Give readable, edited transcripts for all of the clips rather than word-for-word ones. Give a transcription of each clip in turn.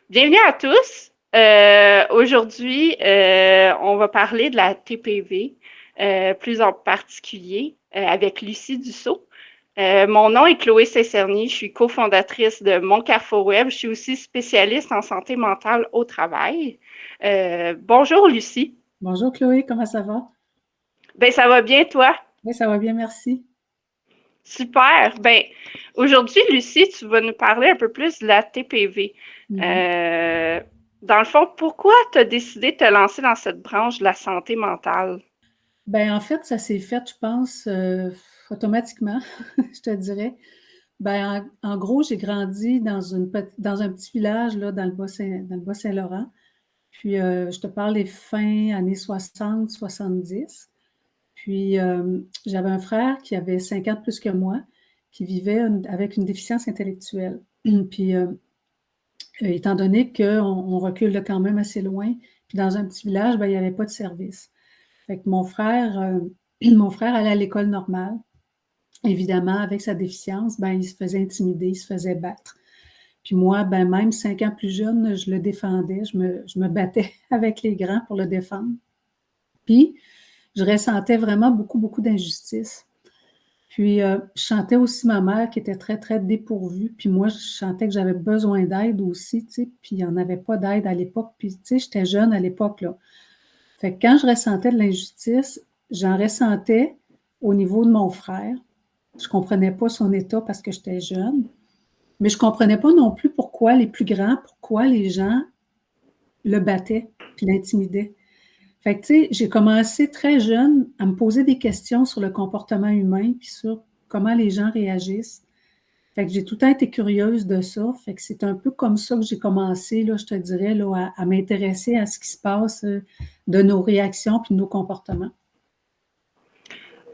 Bienvenue à tous. Aujourd'hui, on va parler de la TPV, plus en particulier avec Lucie Dussault. Mon nom est Chloé Saint-Cerny, je suis cofondatrice de Mon Carrefour Web. Je suis aussi spécialiste en santé mentale au travail. Bonjour Lucie. Bonjour Chloé, comment ça va? Ben ça va bien toi? Oui, ça va bien, merci. Super. Ben aujourd'hui Lucie, tu vas nous parler un peu plus de la TPV. Mhm. Euh, Dans le fond, pourquoi tu as décidé de te lancer dans cette branche de la santé mentale? Ben, en fait, ça s'est fait, je pense, automatiquement, je te dirais. Ben, en gros, j'ai grandi dans un petit village là, dans le Bas-Saint-Laurent. Puis, je te parle des fins années 60, 70. Puis, j'avais un frère qui avait 5 ans de plus que moi, qui vivait avec une déficience intellectuelle. Puis, étant donné qu'on recule là quand même assez loin, puis dans un petit village, ben, il n'y avait pas de service. Fait que mon frère allait à l'école normale. Évidemment, avec sa déficience, ben, il se faisait intimider, il se faisait battre. Puis moi, ben, même 5 ans plus jeune, je le défendais, je me battais avec les grands pour le défendre. Puis, je ressentais vraiment beaucoup, beaucoup d'injustice. Puis, je sentais aussi ma mère qui était très, très dépourvue. Puis moi, je sentais que j'avais besoin d'aide aussi, tu sais. Puis, il n'y en avait pas d'aide à l'époque. Puis, tu sais, j'étais jeune à l'époque, là. Fait que quand je ressentais de l'injustice, j'en ressentais au niveau de mon frère. Je comprenais pas son état parce que j'étais jeune, mais je comprenais pas non plus pourquoi les plus grands, pourquoi les gens le battaient puis l'intimidaient. Fait que, tu sais, j'ai commencé très jeune à me poser des questions sur le comportement humain puis sur comment les gens réagissent. Fait que j'ai tout le temps été curieuse de ça. Fait que c'est un peu comme ça que j'ai commencé, là, je te dirais, là, à m'intéresser à ce qui se passe de nos réactions puis de nos comportements.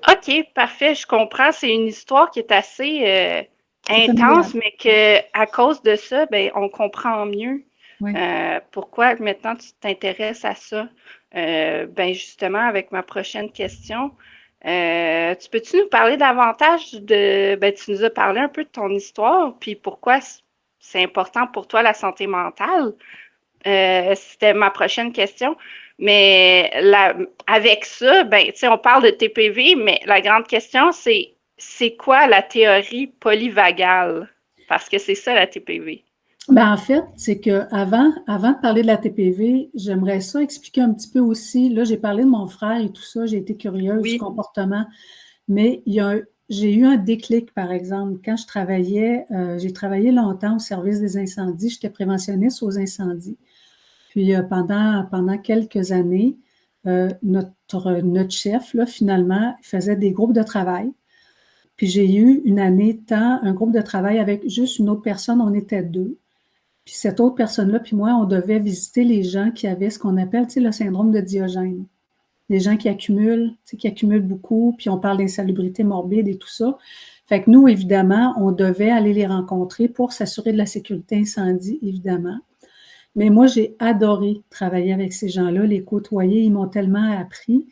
OK, parfait, je comprends. C'est une histoire qui est assez C'est familial. intense, mais que à cause de ça, ben, on comprend mieux Oui. pourquoi maintenant tu t'intéresses à ça. Ben justement, avec ma prochaine question, tu peux-tu nous parler davantage ben tu nous as parlé un peu de ton histoire, puis pourquoi c'est important pour toi la santé mentale? C'était ma prochaine question. Mais avec ça, ben, tu sais, on parle de TPV, mais la grande question, c'est quoi la théorie polyvagale? Parce que c'est ça la TPV. Ben, en fait, c'est que avant de parler de la TPV, j'aimerais ça expliquer un petit peu aussi. Là, j'ai parlé de mon frère et tout ça, j'ai été curieuse du Oui. comportement, mais j'ai eu un déclic, par exemple, quand j'ai travaillé longtemps au service des incendies, j'étais préventionniste aux incendies. Puis pendant quelques années, notre chef, là, finalement, faisait des groupes de travail. Puis j'ai eu une année temps, un groupe de travail avec juste une autre personne, on était deux. Puis cette autre personne-là, puis moi, on devait visiter les gens qui avaient ce qu'on appelle, tu sais, le syndrome de Diogène. Les gens qui accumulent, tu sais, qui accumulent beaucoup, puis on parle d'insalubrité morbide et tout ça. Fait que nous, évidemment, on devait aller les rencontrer pour s'assurer de la sécurité incendie, évidemment. Mais moi, j'ai adoré travailler avec ces gens-là, les côtoyer. Ils m'ont tellement appris,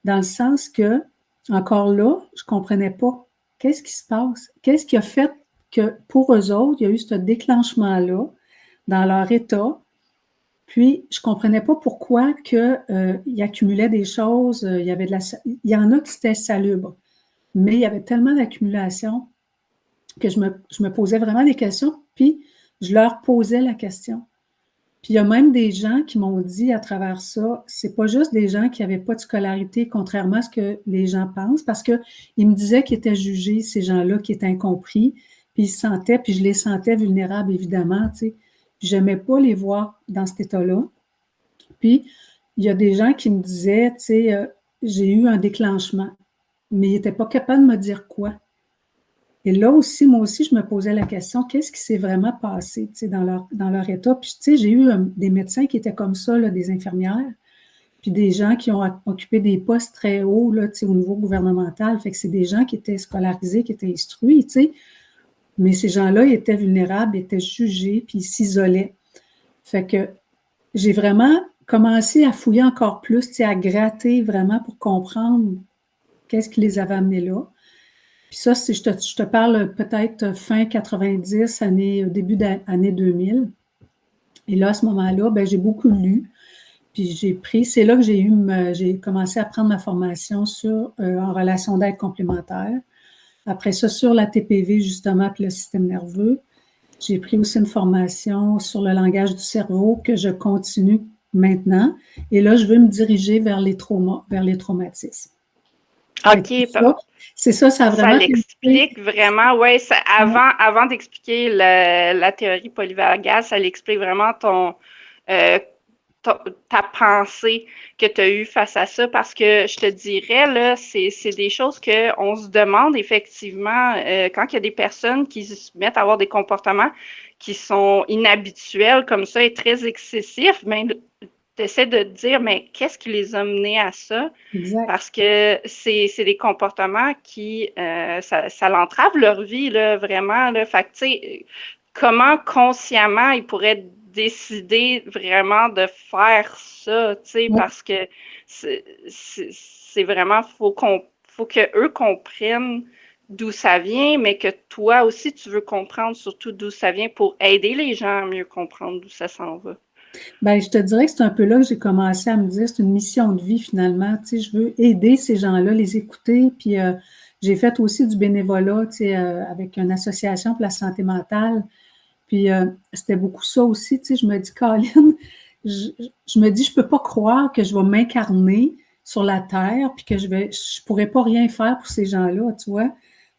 dans le sens que, encore là, je ne comprenais pas qu'est-ce qui se passe. Qu'est-ce qui a fait que, pour eux autres, il y a eu ce déclenchement-là dans leur état. Puis, je ne comprenais pas pourquoi ils accumulaient des choses. Il y en a qui étaient salubres, mais il y avait tellement d'accumulation que je me posais vraiment des questions, puis je leur posais la question. Puis il y a même des gens qui m'ont dit à travers ça, c'est pas juste des gens qui n'avaient pas de scolarité, contrairement à ce que les gens pensent, parce qu'ils me disaient qu'ils étaient jugés, ces gens-là qui étaient incompris, puis ils se sentaient, puis je les sentais vulnérables, évidemment, tu sais. J'aimais pas les voir dans cet état-là. Puis, il y a des gens qui me disaient, tu sais, j'ai eu un déclenchement, mais ils n'étaient pas capables de me dire quoi. Et là aussi, moi aussi, je me posais la question, qu'est-ce qui s'est vraiment passé, tu sais, dans leur état? Puis, tu sais, j'ai eu des médecins qui étaient comme ça, là, des infirmières, puis des gens qui ont occupé des postes très hauts, là, tu sais, au niveau gouvernemental. Fait que c'est des gens qui étaient scolarisés, qui étaient instruits, tu sais. Mais ces gens-là, ils étaient vulnérables, ils étaient jugés, puis ils s'isolaient. Fait que j'ai vraiment commencé à fouiller encore plus, tu sais, à gratter vraiment pour comprendre qu'est-ce qui les avait amenés là. Puis ça, je te parle peut-être fin 90, début d'année 2000. Et là, à ce moment-là, ben, j'ai beaucoup lu. Puis c'est là que j'ai commencé à prendre ma formation en relation d'aide complémentaire. Après ça, sur la TPV, justement, puis le système nerveux. J'ai pris aussi une formation sur le langage du cerveau que je continue maintenant. Et là, je veux me diriger vers les traumatismes. OK, C'est ça, ça a ça vraiment été. l'explique vraiment, ouais, avant d'expliquer la théorie polyvagale, ça l'explique vraiment euh, ta pensée que tu as eue face à ça, parce que je te dirais, là, c'est des choses qu'on se demande effectivement quand il y a des personnes qui se mettent à avoir des comportements qui sont inhabituels comme ça et très excessifs, mais tu essaies de te dire, mais qu'est-ce qui les a menés à ça? Exact. Parce que c'est des comportements qui, ça l'entrave leur vie, là, vraiment. Là. Fait que, tu sais, comment consciemment ils pourraient décider vraiment de faire ça, tu sais, Ouais. parce que c'est vraiment, faut que eux comprennent d'où ça vient, mais que toi aussi, tu veux comprendre surtout d'où ça vient pour aider les gens à mieux comprendre d'où ça s'en va. Ben, je te dirais que c'est un peu là que j'ai commencé à me dire, c'est une mission de vie finalement. Tu sais, je veux aider ces gens-là, les écouter. Puis j'ai fait aussi du bénévolat, tu sais, avec une association pour la santé mentale. Puis c'était beaucoup ça aussi. Tu sais, je me dis, Colin, je, je me dis, je peux pas croire que je vais m'incarner sur la terre, puis que je pourrais pas rien faire pour ces gens-là, tu vois.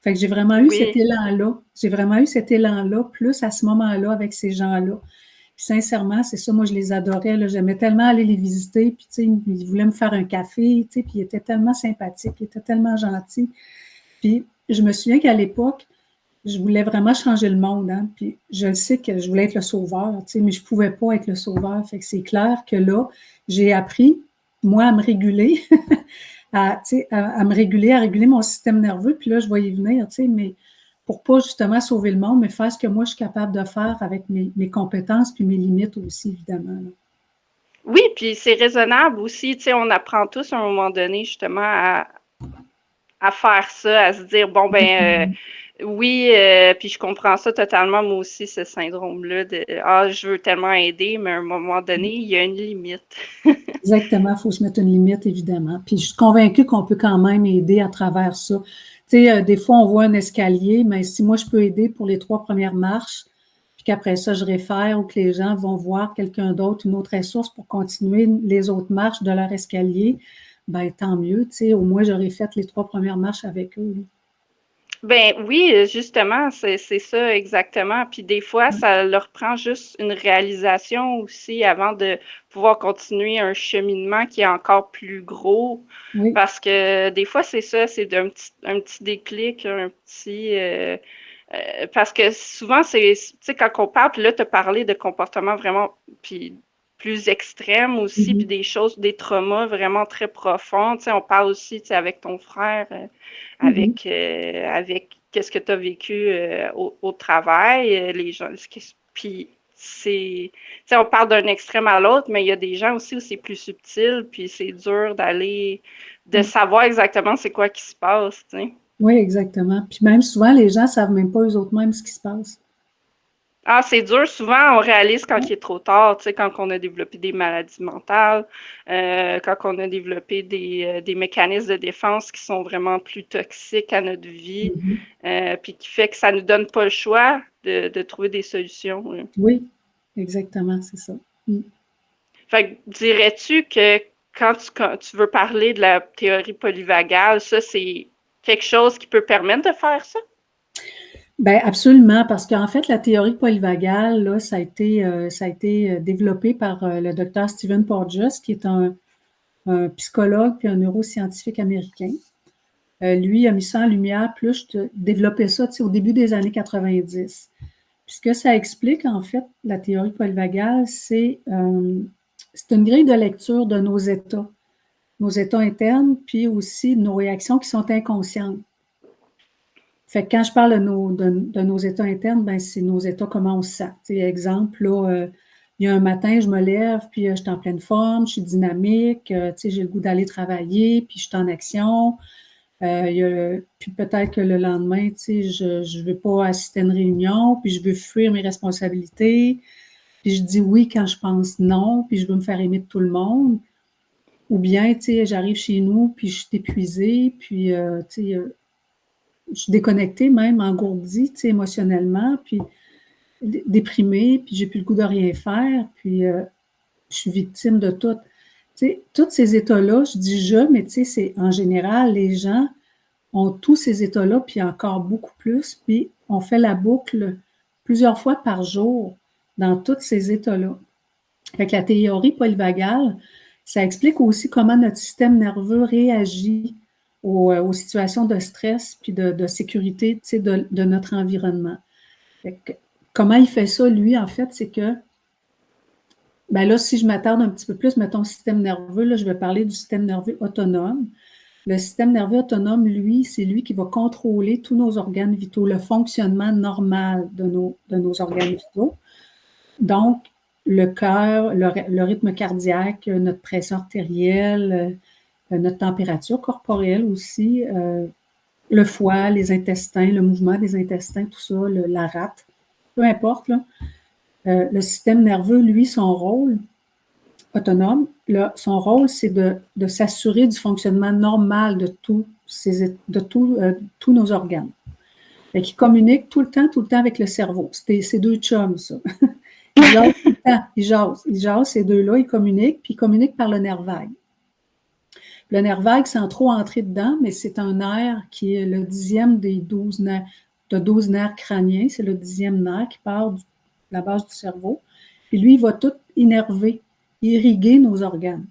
Fait que j'ai vraiment eu cet Oui, élan-là. J'ai vraiment eu cet élan-là, plus à ce moment-là avec ces gens-là. Puis sincèrement, c'est ça, moi, je les adorais. Là. J'aimais tellement aller les visiter. Puis, tu sais, ils voulaient me faire un café, tu sais, puis ils étaient tellement sympathiques, ils étaient tellement gentils. Puis, je me souviens qu'à l'époque, je voulais vraiment changer le monde. Hein? Puis, je le sais que je voulais être le sauveur, tu sais, mais je ne pouvais pas être le sauveur. Fait que c'est clair que là, j'ai appris, moi, à me réguler, à me réguler, à réguler mon système nerveux. Puis là, je vais y venir, tu sais, mais pour pas justement sauver le monde, mais faire ce que moi, je suis capable de faire avec mes compétences puis mes limites aussi, évidemment. Là. oui, puis c'est raisonnable aussi, tu sais, on apprend tous à un moment donné justement à faire ça, à se dire, bon, ben, oui, puis je comprends ça totalement, moi aussi, ce syndrome-là de, ah, je veux tellement aider, mais à un moment donné, il y a une limite. Exactement, il faut se mettre une limite, évidemment. Puis je suis convaincue qu'on peut quand même aider à travers ça. Tu sais, des fois, on voit un escalier, mais si moi, je peux aider pour les 3 premières marches, puis qu'après ça, je réfère ou que les gens vont voir quelqu'un d'autre, une autre ressource pour continuer les autres marches de leur escalier, ben tant mieux, tu sais, au moins, j'aurais fait les 3 premières marches avec eux. Là. Ben oui, justement, c'est ça exactement. Puis des fois, ça leur prend juste une réalisation aussi avant de pouvoir continuer un cheminement qui est encore plus gros. Oui. Parce que des fois, c'est ça, c'est un petit déclic, parce que souvent, tu sais, quand on parle, puis là, tu as parlé de comportements vraiment, puis plus extrêmes aussi, puis Mhm. des choses, des traumas vraiment très profonds. Tu sais, on parle aussi, tu sais, avec ton frère, Mhm. avec qu'est-ce que tu as vécu au travail, les gens, puis c'est, tu sais, on parle d'un extrême à l'autre, mais il y a des gens aussi où c'est plus subtil, puis c'est dur de Oui. savoir exactement c'est quoi qui se passe, tu sais. Oui, exactement. Puis même souvent, les gens ne savent même pas eux autres mêmes ce qui se passe. Ah, c'est dur. Souvent, on réalise quand il est trop tard, tu sais, quand on a développé des maladies mentales, quand on a développé des mécanismes de défense qui sont vraiment plus toxiques à notre vie, Mhm. puis qui fait que ça nous donne pas le choix de trouver des solutions. Oui, exactement, c'est ça. Mm. Fait que dirais-tu que quand tu veux parler de la théorie polyvagale, ça, c'est quelque chose qui peut permettre de faire ça? Ben absolument, parce qu'en fait, la théorie polyvagale, là, ça a été développé par le docteur Stephen Porges, qui est un psychologue et un neuroscientifique américain. Lui a mis ça en lumière, plus je développais ça, tu sais, au début des années 90. Puis ce que ça explique, en fait, la théorie polyvagale, c'est une grille de lecture de nos états internes, puis aussi de nos réactions qui sont inconscientes. Fait que quand je parle de nos états internes, ben c'est nos états, comment on se sent. Tu sais, exemple, là, il y a un matin, je me lève, puis je suis en pleine forme, je suis dynamique, tu sais, j'ai le goût d'aller travailler, puis je suis en action. Puis peut-être que le lendemain, tu sais, je ne veux pas assister à une réunion, puis je veux fuir mes responsabilités. puis je dis oui quand je pense non, puis je veux me faire aimer de tout le monde. Ou bien, tu sais, j'arrive chez nous, puis je suis épuisée, puis, tu sais, je suis déconnectée même, engourdie, tu sais, émotionnellement, puis déprimée, puis j'ai plus le goût de rien faire, puis je suis victime de tout. Tu sais, tous ces états-là, je dis je, mais tu sais, c'est en général, les gens ont tous ces états-là, puis encore beaucoup plus, puis on fait la boucle plusieurs fois par jour dans tous ces états-là. Fait que la théorie polyvagale, ça explique aussi comment notre système nerveux réagit aux situations de stress puis de sécurité, tu sais, de notre environnement. Fait que, comment il fait ça, lui, en fait, c'est que, ben là, si je m'attarde un petit peu plus, mettons, système nerveux, là, je vais parler du système nerveux autonome. Le système nerveux autonome, lui, c'est lui qui va contrôler tous nos organes vitaux, le fonctionnement normal de nos organes vitaux. Donc, le cœur, le rythme cardiaque, notre pression artérielle, notre température corporelle aussi, le foie, les intestins, le mouvement des intestins, tout ça, la rate, peu importe. Là. Le système nerveux, lui, son rôle autonome, là, son rôle, c'est de s'assurer du fonctionnement normal de tous nos organes. Fait qu'il communique tout le temps avec le cerveau. C'est deux chums, ça. Ils jasent tout le temps, ils jasent, ces deux-là, ils communiquent, puis ils communiquent par le nerf vague. Le nerf vague, sans trop entrer dedans, mais c'est un nerf qui est le 10e des 12 nerfs, de 12 nerfs crâniens. C'est le 10e nerf qui part de la base du cerveau. Puis lui, il va tout innerver, irriguer nos organes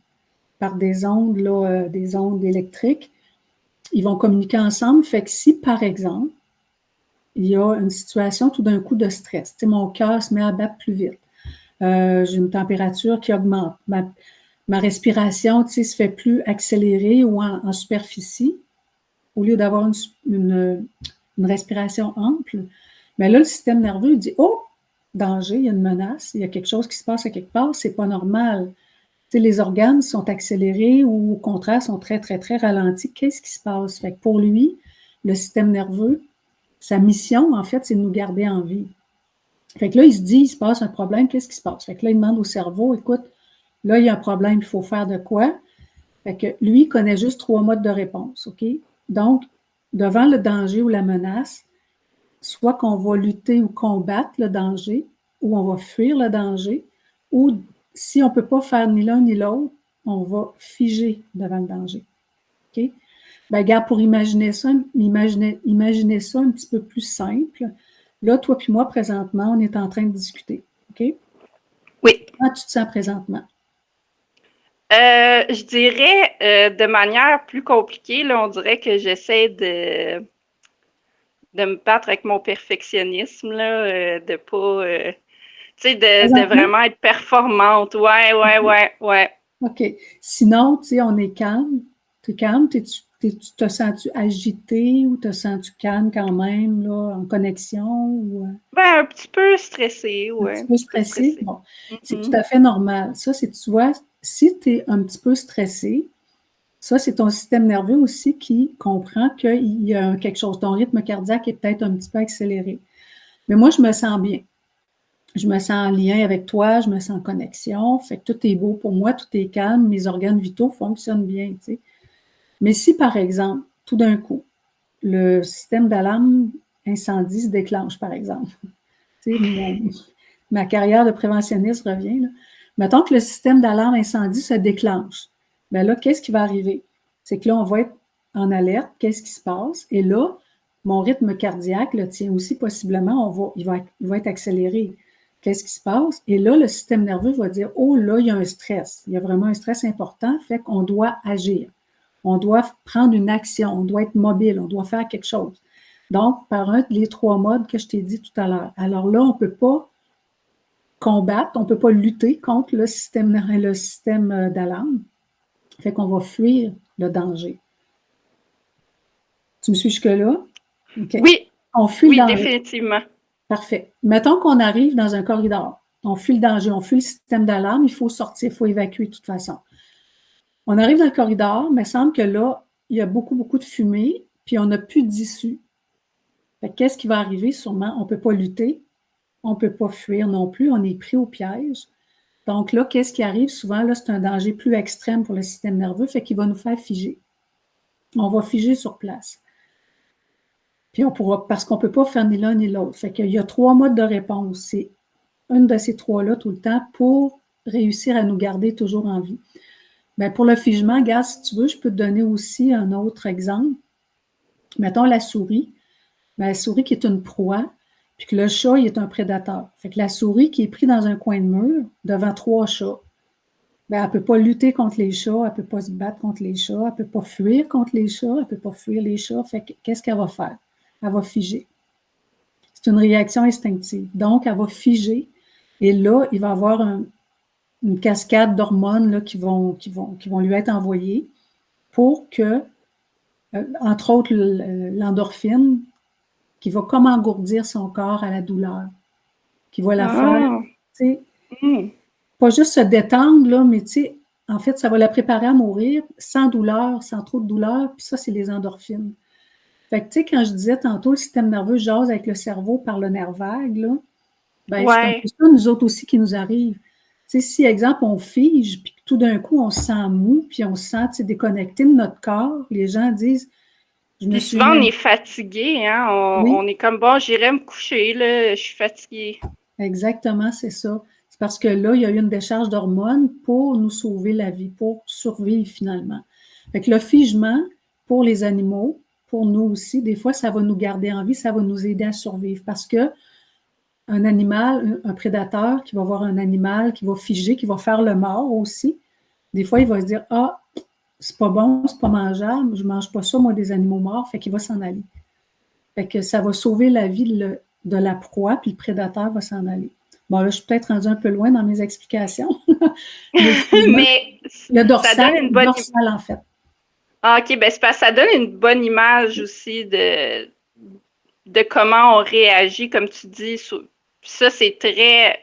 par des ondes, là, des ondes électriques. Ils vont communiquer ensemble. Fait que si, par exemple, il y a une situation tout d'un coup de stress, tu sais, mon cœur se met à battre plus vite. J'ai une température qui augmente. Ma respiration, tu sais, se fait plus accélérée ou en superficie, au lieu d'avoir une respiration ample. Mais là, le système nerveux dit, oh, danger, il y a une menace, il y a quelque chose qui se passe à quelque part, c'est pas normal. Tu sais, les organes sont accélérés ou au contraire sont très, très, très ralentis. Qu'est-ce qui se passe? Fait que pour lui, le système nerveux, sa mission, en fait, c'est de nous garder en vie. Fait que là, il se dit, il se passe un problème, qu'est-ce qui se passe? Fait que là, il demande au cerveau, écoute, là, il y a un problème, il faut faire de quoi? Fait que lui, il connaît juste 3 modes de réponse, OK? Donc, devant le danger ou la menace, soit qu'on va lutter ou combattre le danger, ou on va fuir le danger, ou si on ne peut pas faire ni l'un ni l'autre, on va figer devant le danger. OK? Ben, regarde, pour imaginer ça un petit peu plus simple, là, toi puis moi, présentement, on est en train de discuter. OK? Oui. Comment tu te sens présentement? Je dirais de manière plus compliquée, là, on dirait que j'essaie de me battre avec mon perfectionnisme, là, de pas, tu sais, de vraiment être performante. Ouais. OK. Sinon, tu sais, on est calme. Tu es calme? Te sens-tu agité ou te sens-tu calme quand même, là, en connexion? Ou, Ben, un petit peu stressée, un ouais. petit Un peu petit peu stressé? stressée. Bon, c'est tout à fait normal. Ça, c'est, tu vois, si tu es un petit peu stressé, ça, c'est ton système nerveux aussi qui comprend qu'il y a quelque chose. Ton rythme cardiaque est peut-être un petit peu accéléré. Mais moi, je me sens bien. Je me sens en lien avec toi, je me sens en connexion. Fait que tout est beau pour moi, tout est calme, mes organes vitaux fonctionnent bien, tu sais. Mais si, par exemple, tout d'un coup, le système d'alarme incendie se déclenche, par exemple, tu sais, ma carrière de préventionniste revient, là. Mettons que le système d'alarme incendie se déclenche. Bien là, qu'est-ce qui va arriver? C'est que là, on va être en alerte, qu'est-ce qui se passe? Et là, mon rythme cardiaque, le tien aussi, possiblement, il va être accéléré. Qu'est-ce qui se passe? Et là, le système nerveux va dire, oh là, il y a un stress. Il y a vraiment un stress important, fait qu'on doit agir. On doit prendre une action, on doit être mobile, on doit faire quelque chose. Donc, par les 3 modes que je t'ai dit tout à l'heure. Alors là, on ne peut pas combattre, on ne peut pas lutter contre le système d'alarme. Fait qu'on va fuir le danger. Tu me suis jusque-là? OK. Oui, On fuit le oui, danger. définitivement. Parfait. Mettons qu'on arrive dans un corridor. On fuit le danger, on fuit le système d'alarme, il faut sortir, il faut évacuer de toute façon. On arrive dans le corridor, mais il semble que là, il y a beaucoup, beaucoup de fumée, puis on n'a plus d'issue. Qu'est-ce qui va arriver? Sûrement, on ne peut pas lutter. on ne peut pas fuir non plus, on est pris au piège. Donc là, qu'est-ce qui arrive souvent? Là, c'est un danger plus extrême pour le système nerveux, fait qu'il va nous faire figer. On va figer sur place. Puis on pourra, parce qu'on ne peut pas faire ni l'un ni l'autre. Fait qu'il y a 3 modes de réponse. C'est une de ces 3-là tout le temps pour réussir à nous garder toujours en vie. Bien, pour le figement, regarde, si tu veux, je peux te donner aussi un autre exemple. Mettons la souris. Bien, la souris qui est une proie, puis que le chat, il est un prédateur. Fait que la souris qui est prise dans un coin de mur devant 3 chats, bien, elle ne peut pas lutter contre les chats, elle ne peut pas se battre contre les chats, elle ne peut pas fuir contre les chats, elle ne peut pas fuir les chats. Fait que qu'est-ce qu'elle va faire? Elle va figer. C'est une réaction instinctive. Donc, elle va figer. Et là, il va y avoir une cascade d'hormones là, qui vont lui être envoyées pour que, entre autres, l'endorphine, qui va comme engourdir son corps à la douleur, qui va la faire, tu sais, pas juste se détendre, là, mais tu sais, en fait, ça va la préparer à mourir sans douleur, sans trop de douleur, puis ça, c'est les endorphines. Fait que, tu sais, quand je disais tantôt, le système nerveux jase avec le cerveau par le nerf vague, là, ben, c'est un peu ça, nous autres aussi, qui nous arrive. Tu sais, si, exemple, on fige, puis tout d'un coup, on se sent mou, puis on se sent, tu sais, déconnecté de notre corps, les gens disent, puis souvent, on est fatigué, hein? On est comme, bon, j'irai me coucher, là, je suis fatiguée. Exactement, c'est ça. C'est parce que là, il y a eu une décharge d'hormones pour nous sauver la vie, pour survivre finalement. Fait que le figement, pour les animaux, pour nous aussi, des fois, ça va nous garder en vie, ça va nous aider à survivre parce que un animal, un prédateur qui va voir un animal qui va figer, qui va faire le mort aussi, des fois, il va se dire, ah, c'est pas bon, c'est pas mangeable, je mange pas ça, moi, des animaux morts, fait qu'il va s'en aller. Fait que ça va sauver la vie de la proie, puis le prédateur va s'en aller. Bon, là, je suis peut-être rendue un peu loin dans mes explications. Mais le dorsal, ça donne une bonne dorsal, en fait. Ah, OK, ben c'est parce que ça donne une bonne image aussi de comment on réagit, comme tu dis. Ça, c'est très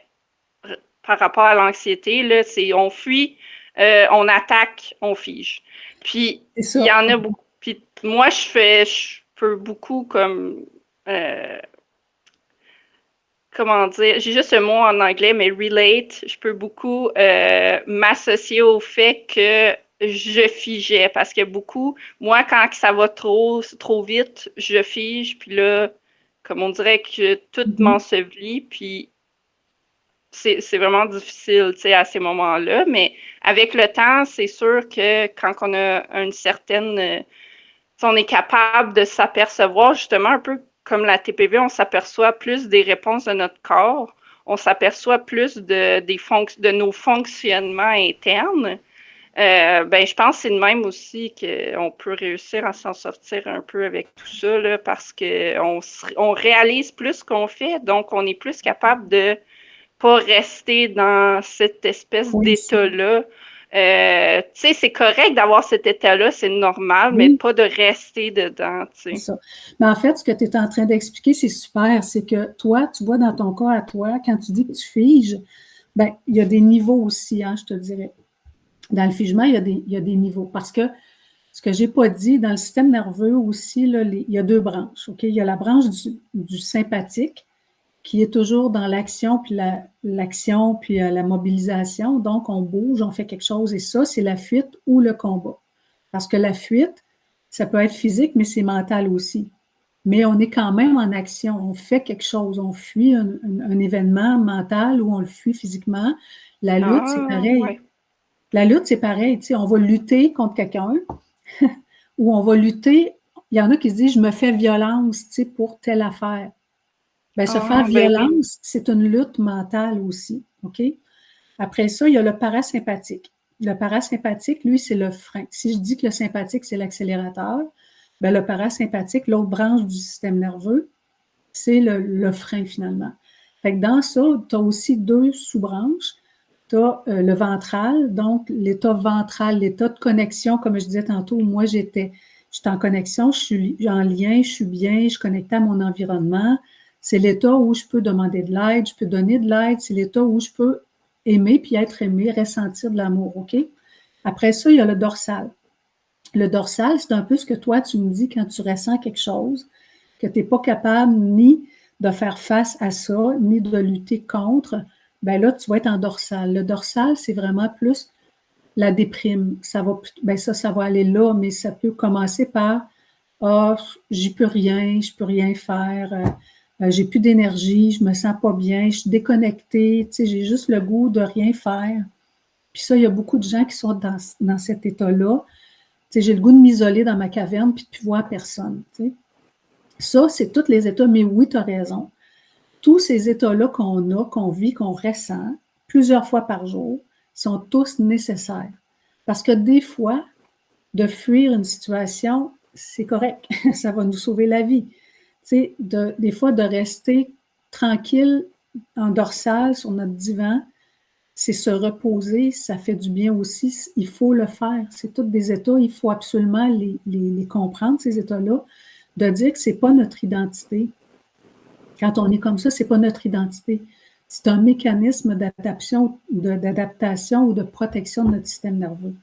par rapport à l'anxiété, là, c'est on fuit, on attaque, on fige. Puis il y en a beaucoup. Puis moi, je peux beaucoup comme comment dire, j'ai juste un mot en anglais, mais relate, je peux beaucoup m'associer au fait que je figeais parce que beaucoup, moi, quand ça va trop vite, je fige, puis là, comme on dirait que tout m'ensevelit, puis c'est vraiment difficile, tu sais, à ces moments-là, mais avec le temps, c'est sûr que quand on a une certaine, on est capable de s'apercevoir justement un peu comme la TPV, on s'aperçoit plus des réponses de notre corps, on s'aperçoit plus de nos fonctionnements internes. Ben, je pense que c'est de même aussi qu'on peut réussir à s'en sortir un peu avec tout ça, là, parce qu'on réalise plus ce qu'on fait, donc on est plus capable de pas rester dans cette espèce d'état-là. Tu sais, c'est correct d'avoir cet état-là, c'est normal, mais pas de rester dedans, tu sais. C'est ça. Mais en fait, ce que tu es en train d'expliquer, c'est super. C'est que toi, tu vois dans ton cas à toi, quand tu dis que tu figes, ben, il y a des niveaux aussi, hein, je te dirais. Dans le figement, il y a des niveaux. Parce que ce que je n'ai pas dit, dans le système nerveux aussi, là, il y a 2 branches. OK? Il y a la branche du sympathique qui est toujours dans l'action, puis l'action, puis la mobilisation. Donc, on bouge, on fait quelque chose. Et ça, c'est la fuite ou le combat. Parce que la fuite, ça peut être physique, mais c'est mental aussi. Mais on est quand même en action. On fait quelque chose. On fuit un événement mental ou on le fuit physiquement. La lutte, c'est pareil. Ouais. La lutte, c'est pareil. Tu sais, on va lutter contre quelqu'un ou on va lutter. Il y en a qui se disent, je me fais violence, tu sais, pour telle affaire. Bien, se faire violence, c'est une lutte mentale aussi. OK? Après ça, il y a le parasympathique. Le parasympathique, lui, c'est le frein. Si je dis que le sympathique, c'est l'accélérateur, bien, le parasympathique, l'autre branche du système nerveux, c'est le frein finalement. Fait que dans ça, tu as aussi 2 sous-branches. Tu as le ventral, donc l'état ventral, l'état de connexion, comme je disais tantôt, moi j'étais en connexion, je suis en lien, je suis bien, je suis connectée à mon environnement. C'est l'état où je peux demander de l'aide, je peux donner de l'aide, c'est l'état où je peux aimer puis être aimé, ressentir de l'amour, OK? Après ça, il y a le dorsal. Le dorsal, c'est un peu ce que toi, tu me dis quand tu ressens quelque chose, que tu n'es pas capable ni de faire face à ça, ni de lutter contre, ben là, tu vas être en dorsal. Le dorsal, c'est vraiment plus la déprime. Ça va, ben ça va aller là, mais ça peut commencer par ah, j'y peux rien, je peux rien faire, j'ai plus d'énergie, je me sens pas bien, je suis déconnectée, tu sais, j'ai juste le goût de rien faire. Puis ça, il y a beaucoup de gens qui sont dans cet état-là. Tu sais, j'ai le goût de m'isoler dans ma caverne puis de plus voir personne. Tu sais. Ça, c'est tous les états, mais oui, tu as raison. Tous ces états-là qu'on a, qu'on vit, qu'on ressent plusieurs fois par jour, sont tous nécessaires. Parce que des fois, de fuir une situation, c'est correct, ça va nous sauver la vie. Tu sais, des fois, de rester tranquille en dorsale sur notre divan, c'est se reposer, ça fait du bien aussi, il faut le faire. C'est tous des états, il faut absolument les comprendre, ces états-là, de dire que ce n'est pas notre identité. Quand on est comme ça, ce n'est pas notre identité. C'est un mécanisme d'adaptation ou de protection de notre système nerveux.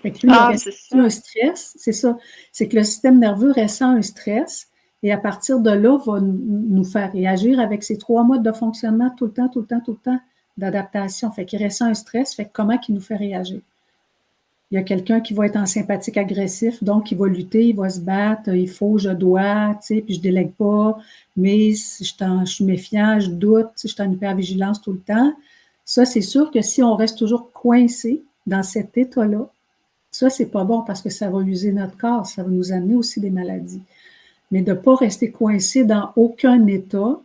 Fait que lui, il a ressenti un stress, c'est ça. C'est que le système nerveux ressent un stress et à partir de là, va nous faire réagir avec ces 3 modes de fonctionnement tout le temps d'adaptation. Fait qu'il ressent un stress, fait que comment il nous fait réagir? Il y a quelqu'un qui va être en sympathique agressif, donc il va lutter, il va se battre, il faut, je dois, tu sais, puis je délègue pas, mais je suis méfiant, je doute, tu sais, je suis en hypervigilance tout le temps. Ça, c'est sûr que si on reste toujours coincé dans cet état-là, ça, c'est pas bon parce que ça va user notre corps, ça va nous amener aussi des maladies. Mais de ne pas rester coincé dans aucun état,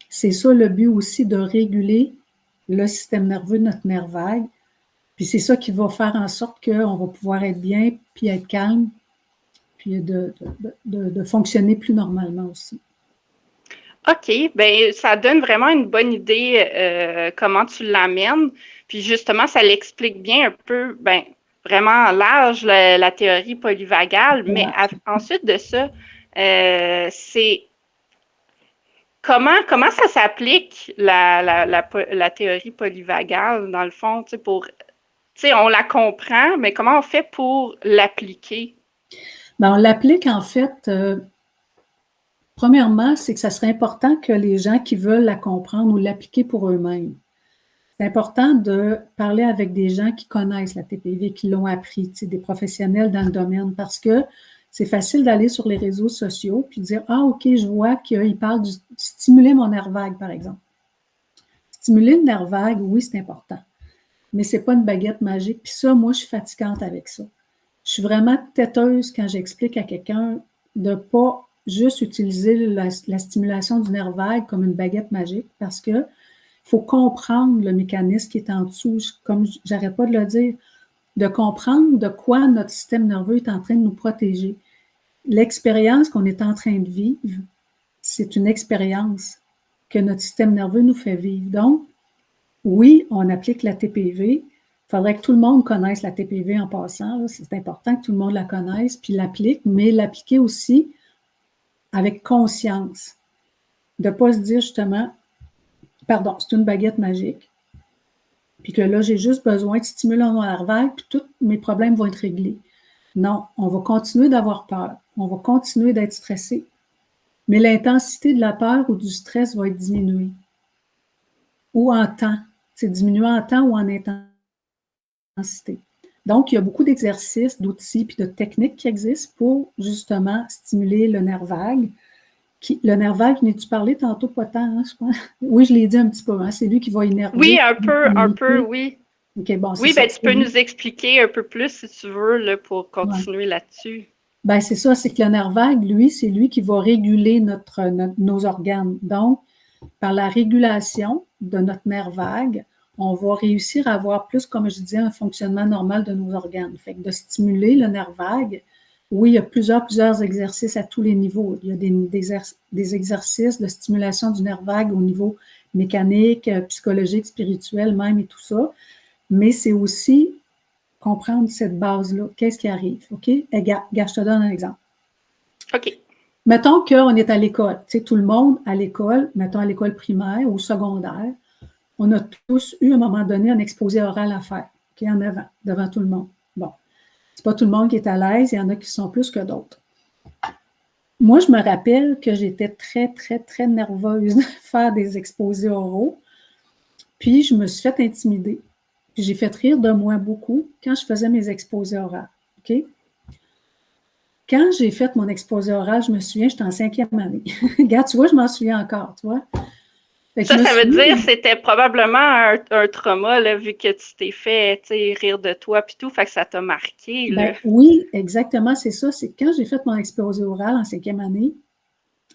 c'est ça le but aussi de réguler le système nerveux, notre nerf vague. Puis c'est ça qui va faire en sorte qu'on va pouvoir être bien, puis être calme, puis de fonctionner plus normalement aussi. OK, bien, ça donne vraiment une bonne idée comment tu l'amènes. Puis justement, ça l'explique bien un peu, ben, vraiment large, la théorie polyvagale. Mais ensuite de ça, c'est comment ça s'applique la théorie polyvagale, dans le fond, tu sais, on la comprend, mais comment on fait pour l'appliquer? Ben, on l'applique en fait, premièrement, c'est que ça serait important que les gens qui veulent la comprendre ou l'appliquer pour eux-mêmes. C'est important de parler avec des gens qui connaissent la TPV, qui l'ont appris, des professionnels dans le domaine, parce que c'est facile d'aller sur les réseaux sociaux puis dire « Ah, OK, je vois qu'il parle de stimuler mon nerf vague, par exemple. » Stimuler le nerf vague, oui, c'est important, mais ce n'est pas une baguette magique. Puis ça, moi, je suis fatigante avec ça. Je suis vraiment têteuse quand j'explique à quelqu'un de ne pas juste utiliser la stimulation du nerf vague comme une baguette magique, parce que il faut comprendre le mécanisme qui est en dessous, comme j'arrête pas de le dire, de comprendre de quoi notre système nerveux est en train de nous protéger. L'expérience qu'on est en train de vivre, c'est une expérience que notre système nerveux nous fait vivre. Donc, oui, on applique la TPV. Il faudrait que tout le monde connaisse la TPV en passant. C'est important que tout le monde la connaisse, puis l'applique, mais l'appliquer aussi avec conscience. De ne pas se dire justement, pardon, c'est une baguette magique, puis que là, j'ai juste besoin de stimuler mon nerf vague, puis tous mes problèmes vont être réglés. Non, on va continuer d'avoir peur, on va continuer d'être stressé, mais l'intensité de la peur ou du stress va être diminuée. Ou en temps, c'est diminué en temps ou en intensité. Donc, il y a beaucoup d'exercices, d'outils puis de techniques qui existent pour justement stimuler le nerf vague. Le nerf vague, n'as-tu parlé tantôt pas tant, hein, je pense? Oui, je l'ai dit un petit peu, hein, c'est lui qui va énerver. Oui, un peu, oui. Okay, bon, oui, ben, tu peux nous expliquer un peu plus si tu veux là, pour continuer là-dessus. Ben, c'est ça, c'est que le nerf vague, lui, c'est lui qui va réguler nos organes. Donc, par la régulation de notre nerf vague, on va réussir à avoir plus, comme je disais, un fonctionnement normal de nos organes. Fait que de stimuler le nerf vague, oui, il y a plusieurs exercices à tous les niveaux. Il y a des exercices de stimulation du nerf vague au niveau mécanique, psychologique, spirituel même et tout ça. Mais c'est aussi comprendre cette base-là. Qu'est-ce qui arrive? OK? Regarde, je te donne un exemple. OK. Mettons qu'on est à l'école. Tu sais, tout le monde à l'école, mettons à l'école primaire ou secondaire, on a tous eu à un moment donné un exposé oral à faire, OK, en avant, devant tout le monde. Bon, c'est pas tout le monde qui est à l'aise, il y en a qui sont plus que d'autres. moi, je me rappelle que j'étais très, très, très nerveuse de faire des exposés oraux. Puis, je me suis fait intimider. Puis, j'ai fait rire de moi beaucoup quand je faisais mes exposés oraux. OK? Quand j'ai fait mon exposé oral, je me souviens, j'étais en 5e année. Regarde, tu vois, je m'en souviens encore, tu vois. Fait que je me Ça veut dire souviens, que c'était probablement un trauma, là, vu que tu t'es fait rire de toi puis tout, fait que ça t'a marqué, là. ben oui, exactement, c'est ça. C'est quand j'ai fait mon exposé oral en 5e année,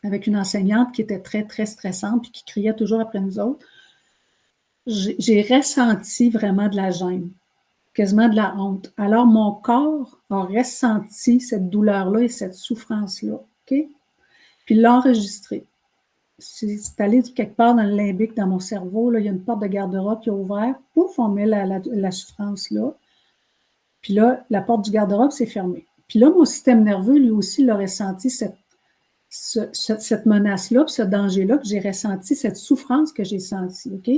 avec une enseignante qui était très, très stressante puis qui criait toujours après nous autres, j'ai ressenti vraiment de la gêne, quasiment de la honte. Alors, mon corps a ressenti cette douleur-là et cette souffrance-là, OK? Puis l'a enregistré. C'est allé quelque part dans le limbique, dans mon cerveau. Là, il y a une porte de garde-robe qui a ouvert. Pouf, on met la souffrance là. Puis là, la porte du garde-robe s'est fermée. Puis là, mon système nerveux, lui aussi, il a ressenti cette menace-là, ce danger-là que j'ai ressenti, cette souffrance que j'ai sentie. OK?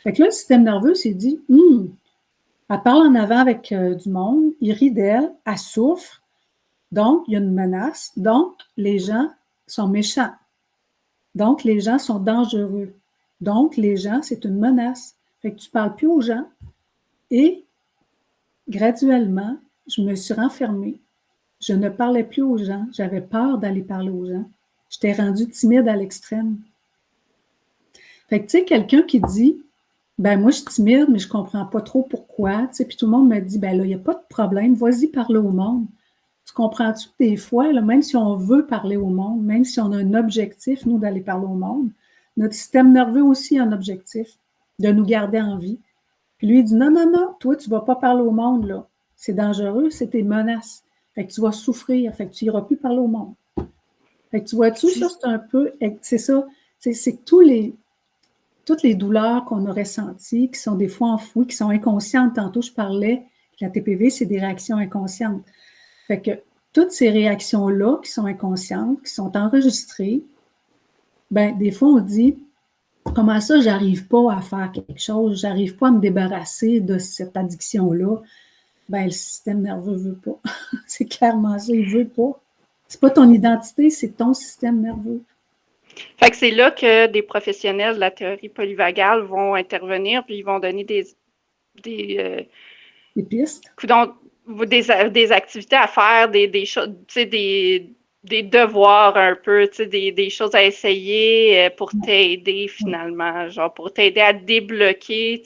Fait que là, le système nerveux s'est dit, elle parle en avant avec du monde, il rit d'elle, elle souffre, donc il y a une menace, donc les gens sont méchants. Donc, les gens sont dangereux. Donc, les gens, c'est une menace. Fait que tu ne parles plus aux gens. Et graduellement, je me suis renfermée. Je ne parlais plus aux gens. J'avais peur d'aller parler aux gens. J'étais rendue timide à l'extrême. Fait que, tu sais, quelqu'un qui dit, ben moi, je suis timide, mais je ne comprends pas trop pourquoi, tu sais, puis tout le monde me dit, ben là, il n'y a pas de problème, vas-y parler au monde. Tu comprends-tu que des fois, là, même si on veut parler au monde, même si on a un objectif, nous, d'aller parler au monde, notre système nerveux aussi a un objectif de nous garder en vie. Puis lui, il dit, non, non, non, toi, tu ne vas pas parler au monde, là. C'est dangereux, c'est tes menaces. Fait que tu vas souffrir, fait que tu n'iras plus parler au monde. Fait que tu vois-tu, ça, c'est un peu, c'est ça, c'est que toutes les douleurs qu'on a ressenties, qui sont des fois enfouies, qui sont inconscientes. Tantôt, je parlais que la TPV, c'est des réactions inconscientes. Fait que toutes ces réactions-là qui sont inconscientes, qui sont enregistrées, ben des fois, on dit, comment ça, j'arrive pas à faire quelque chose, j'arrive pas à me débarrasser de cette addiction-là. Ben, le système nerveux veut pas. C'est clairement ça, il veut pas. C'est pas ton identité, c'est ton système nerveux. Fait que c'est là que des professionnels de la théorie polyvagale vont intervenir, puis ils vont donner des, Les pistes. des activités à faire, des choses, des devoirs un peu, des choses à essayer pour t'aider Oui. finalement, genre pour t'aider à débloquer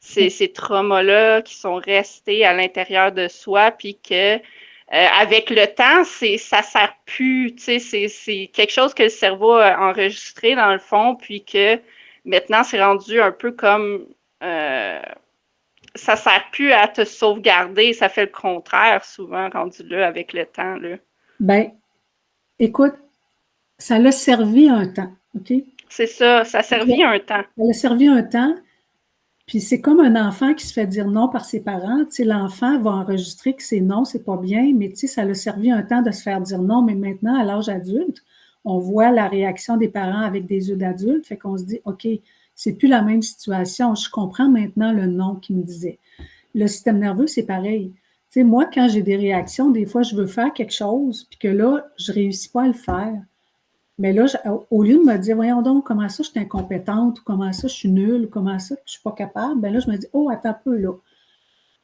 ces traumas-là qui sont restés à l'intérieur de soi, puis que avec le temps, ça sert plus, c'est quelque chose que le cerveau a enregistré dans le fond, puis que maintenant c'est rendu un peu comme ça sert plus à te sauvegarder, ça fait le contraire souvent rendu là avec le temps. Là. Ben, écoute, ça l'a servi un temps, OK? C'est ça a servi un temps. Ça l'a servi un temps, puis c'est comme un enfant qui se fait dire non par ses parents. Tu sais, l'enfant va enregistrer que c'est non, c'est pas bien, mais tu sais, ça l'a servi un temps de se faire dire non, mais maintenant, à l'âge adulte, on voit la réaction des parents avec des yeux d'adulte, fait qu'on se dit, OK, c'est plus la même situation, je comprends maintenant le non qu'il me disait. Le système nerveux, c'est pareil. Tu sais, moi, quand j'ai des réactions, des fois, je veux faire quelque chose, puis que là, je réussis pas à le faire. Mais là, au lieu de me dire, voyons donc, comment ça, je suis incompétente, ou comment ça, je suis nulle, ou comment ça, je ne suis pas capable, bien là, je me dis, oh, attends un peu, là.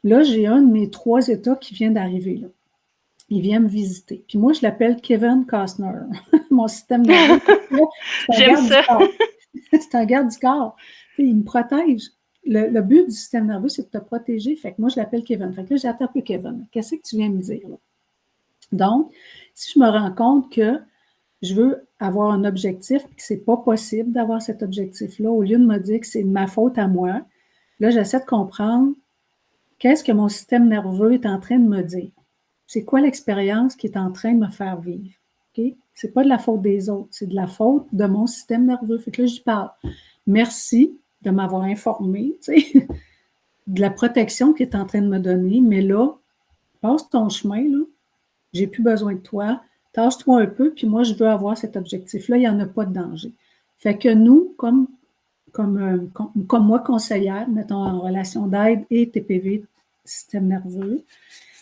Là, j'ai un de mes 3 états qui vient d'arriver, là. Il vient me visiter. Puis moi, je l'appelle Kevin Costner. Mon système nerveux, c'est un J'aime garde du ça. corps. C'est un garde du corps. Tu sais, il me protège. Le but du système nerveux, c'est de te protéger. Fait que moi, je l'appelle Kevin. Fait que là, j'attends un peu Kevin. Qu'est-ce que tu viens me dire, là? Donc, si je me rends compte que je veux avoir un objectif et que ce n'est pas possible d'avoir cet objectif-là, au lieu de me dire que c'est de ma faute à moi, là, j'essaie de comprendre qu'est-ce que mon système nerveux est en train de me dire. C'est quoi l'expérience qui est en train de me faire vivre? Okay? Ce n'est pas de la faute des autres, c'est de la faute de mon système nerveux. Fait que là, j'y parle. Merci de m'avoir informé, tu sais, de la protection qu'il est en train de me donner, mais là, passe ton chemin, là, j'ai plus besoin de toi, tâche-toi un peu, puis moi, je veux avoir cet objectif-là, il n'y en a pas de danger. Fait que nous, comme moi, conseillère, mettons en relation d'aide et TPV, système nerveux,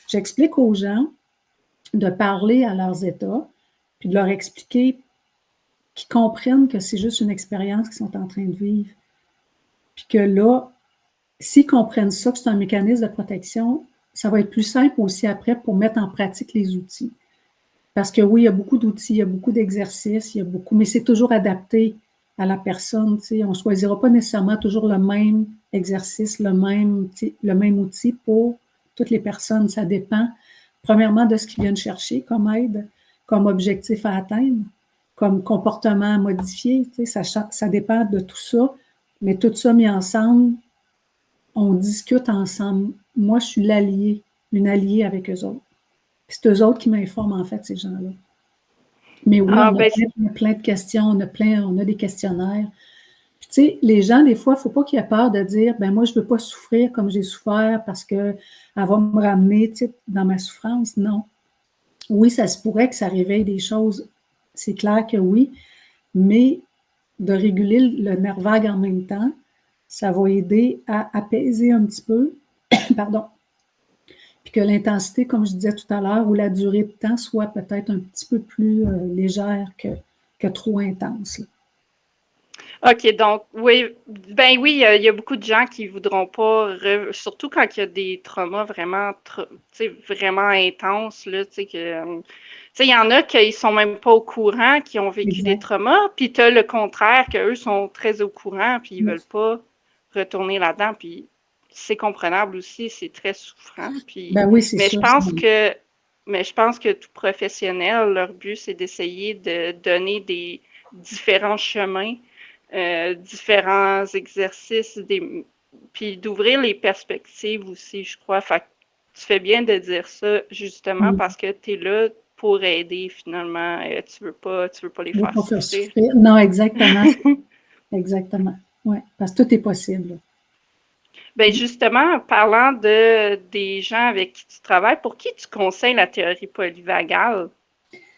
j'explique aux gens de parler à leurs états, puis de leur expliquer qu'ils comprennent que c'est juste une expérience qu'ils sont en train de vivre. Puis que là, s'ils comprennent ça, que c'est un mécanisme de protection, ça va être plus simple aussi après pour mettre en pratique les outils. Parce que oui, il y a beaucoup d'outils, il y a beaucoup d'exercices, il y a beaucoup, mais c'est toujours adapté à la personne. Tu sais. On ne choisira pas nécessairement toujours le même exercice, le même outil pour toutes les personnes. Ça dépend, premièrement, de ce qu'ils viennent chercher comme aide, comme objectif à atteindre, comme comportement à modifier. Tu sais. Ça dépend de tout ça. Mais tout ça mis ensemble, on discute ensemble. Moi, je suis l'allié, une alliée avec eux autres. Puis c'est eux autres qui m'informent, en fait, ces gens-là. Mais oui, on a plein de questions, on a des questionnaires. Puis, tu sais, les gens, des fois, il ne faut pas qu'ils aient peur de dire, ben moi, je ne veux pas souffrir comme j'ai souffert parce qu'elle va me ramener, tu sais, dans ma souffrance. Non. Oui, ça se pourrait que ça réveille des choses. C'est clair que oui. Mais de réguler le nerf vague en même temps, ça va aider à apaiser un petit peu, pardon, puis que l'intensité, comme je disais tout à l'heure, ou la durée de temps soit peut-être un petit peu plus légère que trop intense. Là. OK, donc oui, ben oui, il y a beaucoup de gens qui voudront pas, surtout quand il y a des traumas vraiment, vraiment intenses, là, tu sais, il y en a qui sont même pas au courant, qui ont vécu des traumas, puis tu as le contraire, qu'eux sont très au courant, puis ils veulent pas retourner là-dedans, puis c'est comprenable aussi, c'est très souffrant, puis, ben oui, c'est mais sûr. je pense que tout professionnel, leur but, c'est d'essayer de donner des différents chemins, différents exercices, puis d'ouvrir les perspectives aussi, je crois. Fait que tu fais bien de dire ça, justement, parce que tu es là pour aider, finalement. Tu veux pas les faire souffrir. Non, exactement. Exactement. Oui, parce que tout est possible. Ben justement, parlant des gens avec qui tu travailles, pour qui tu conseilles la théorie polyvagale?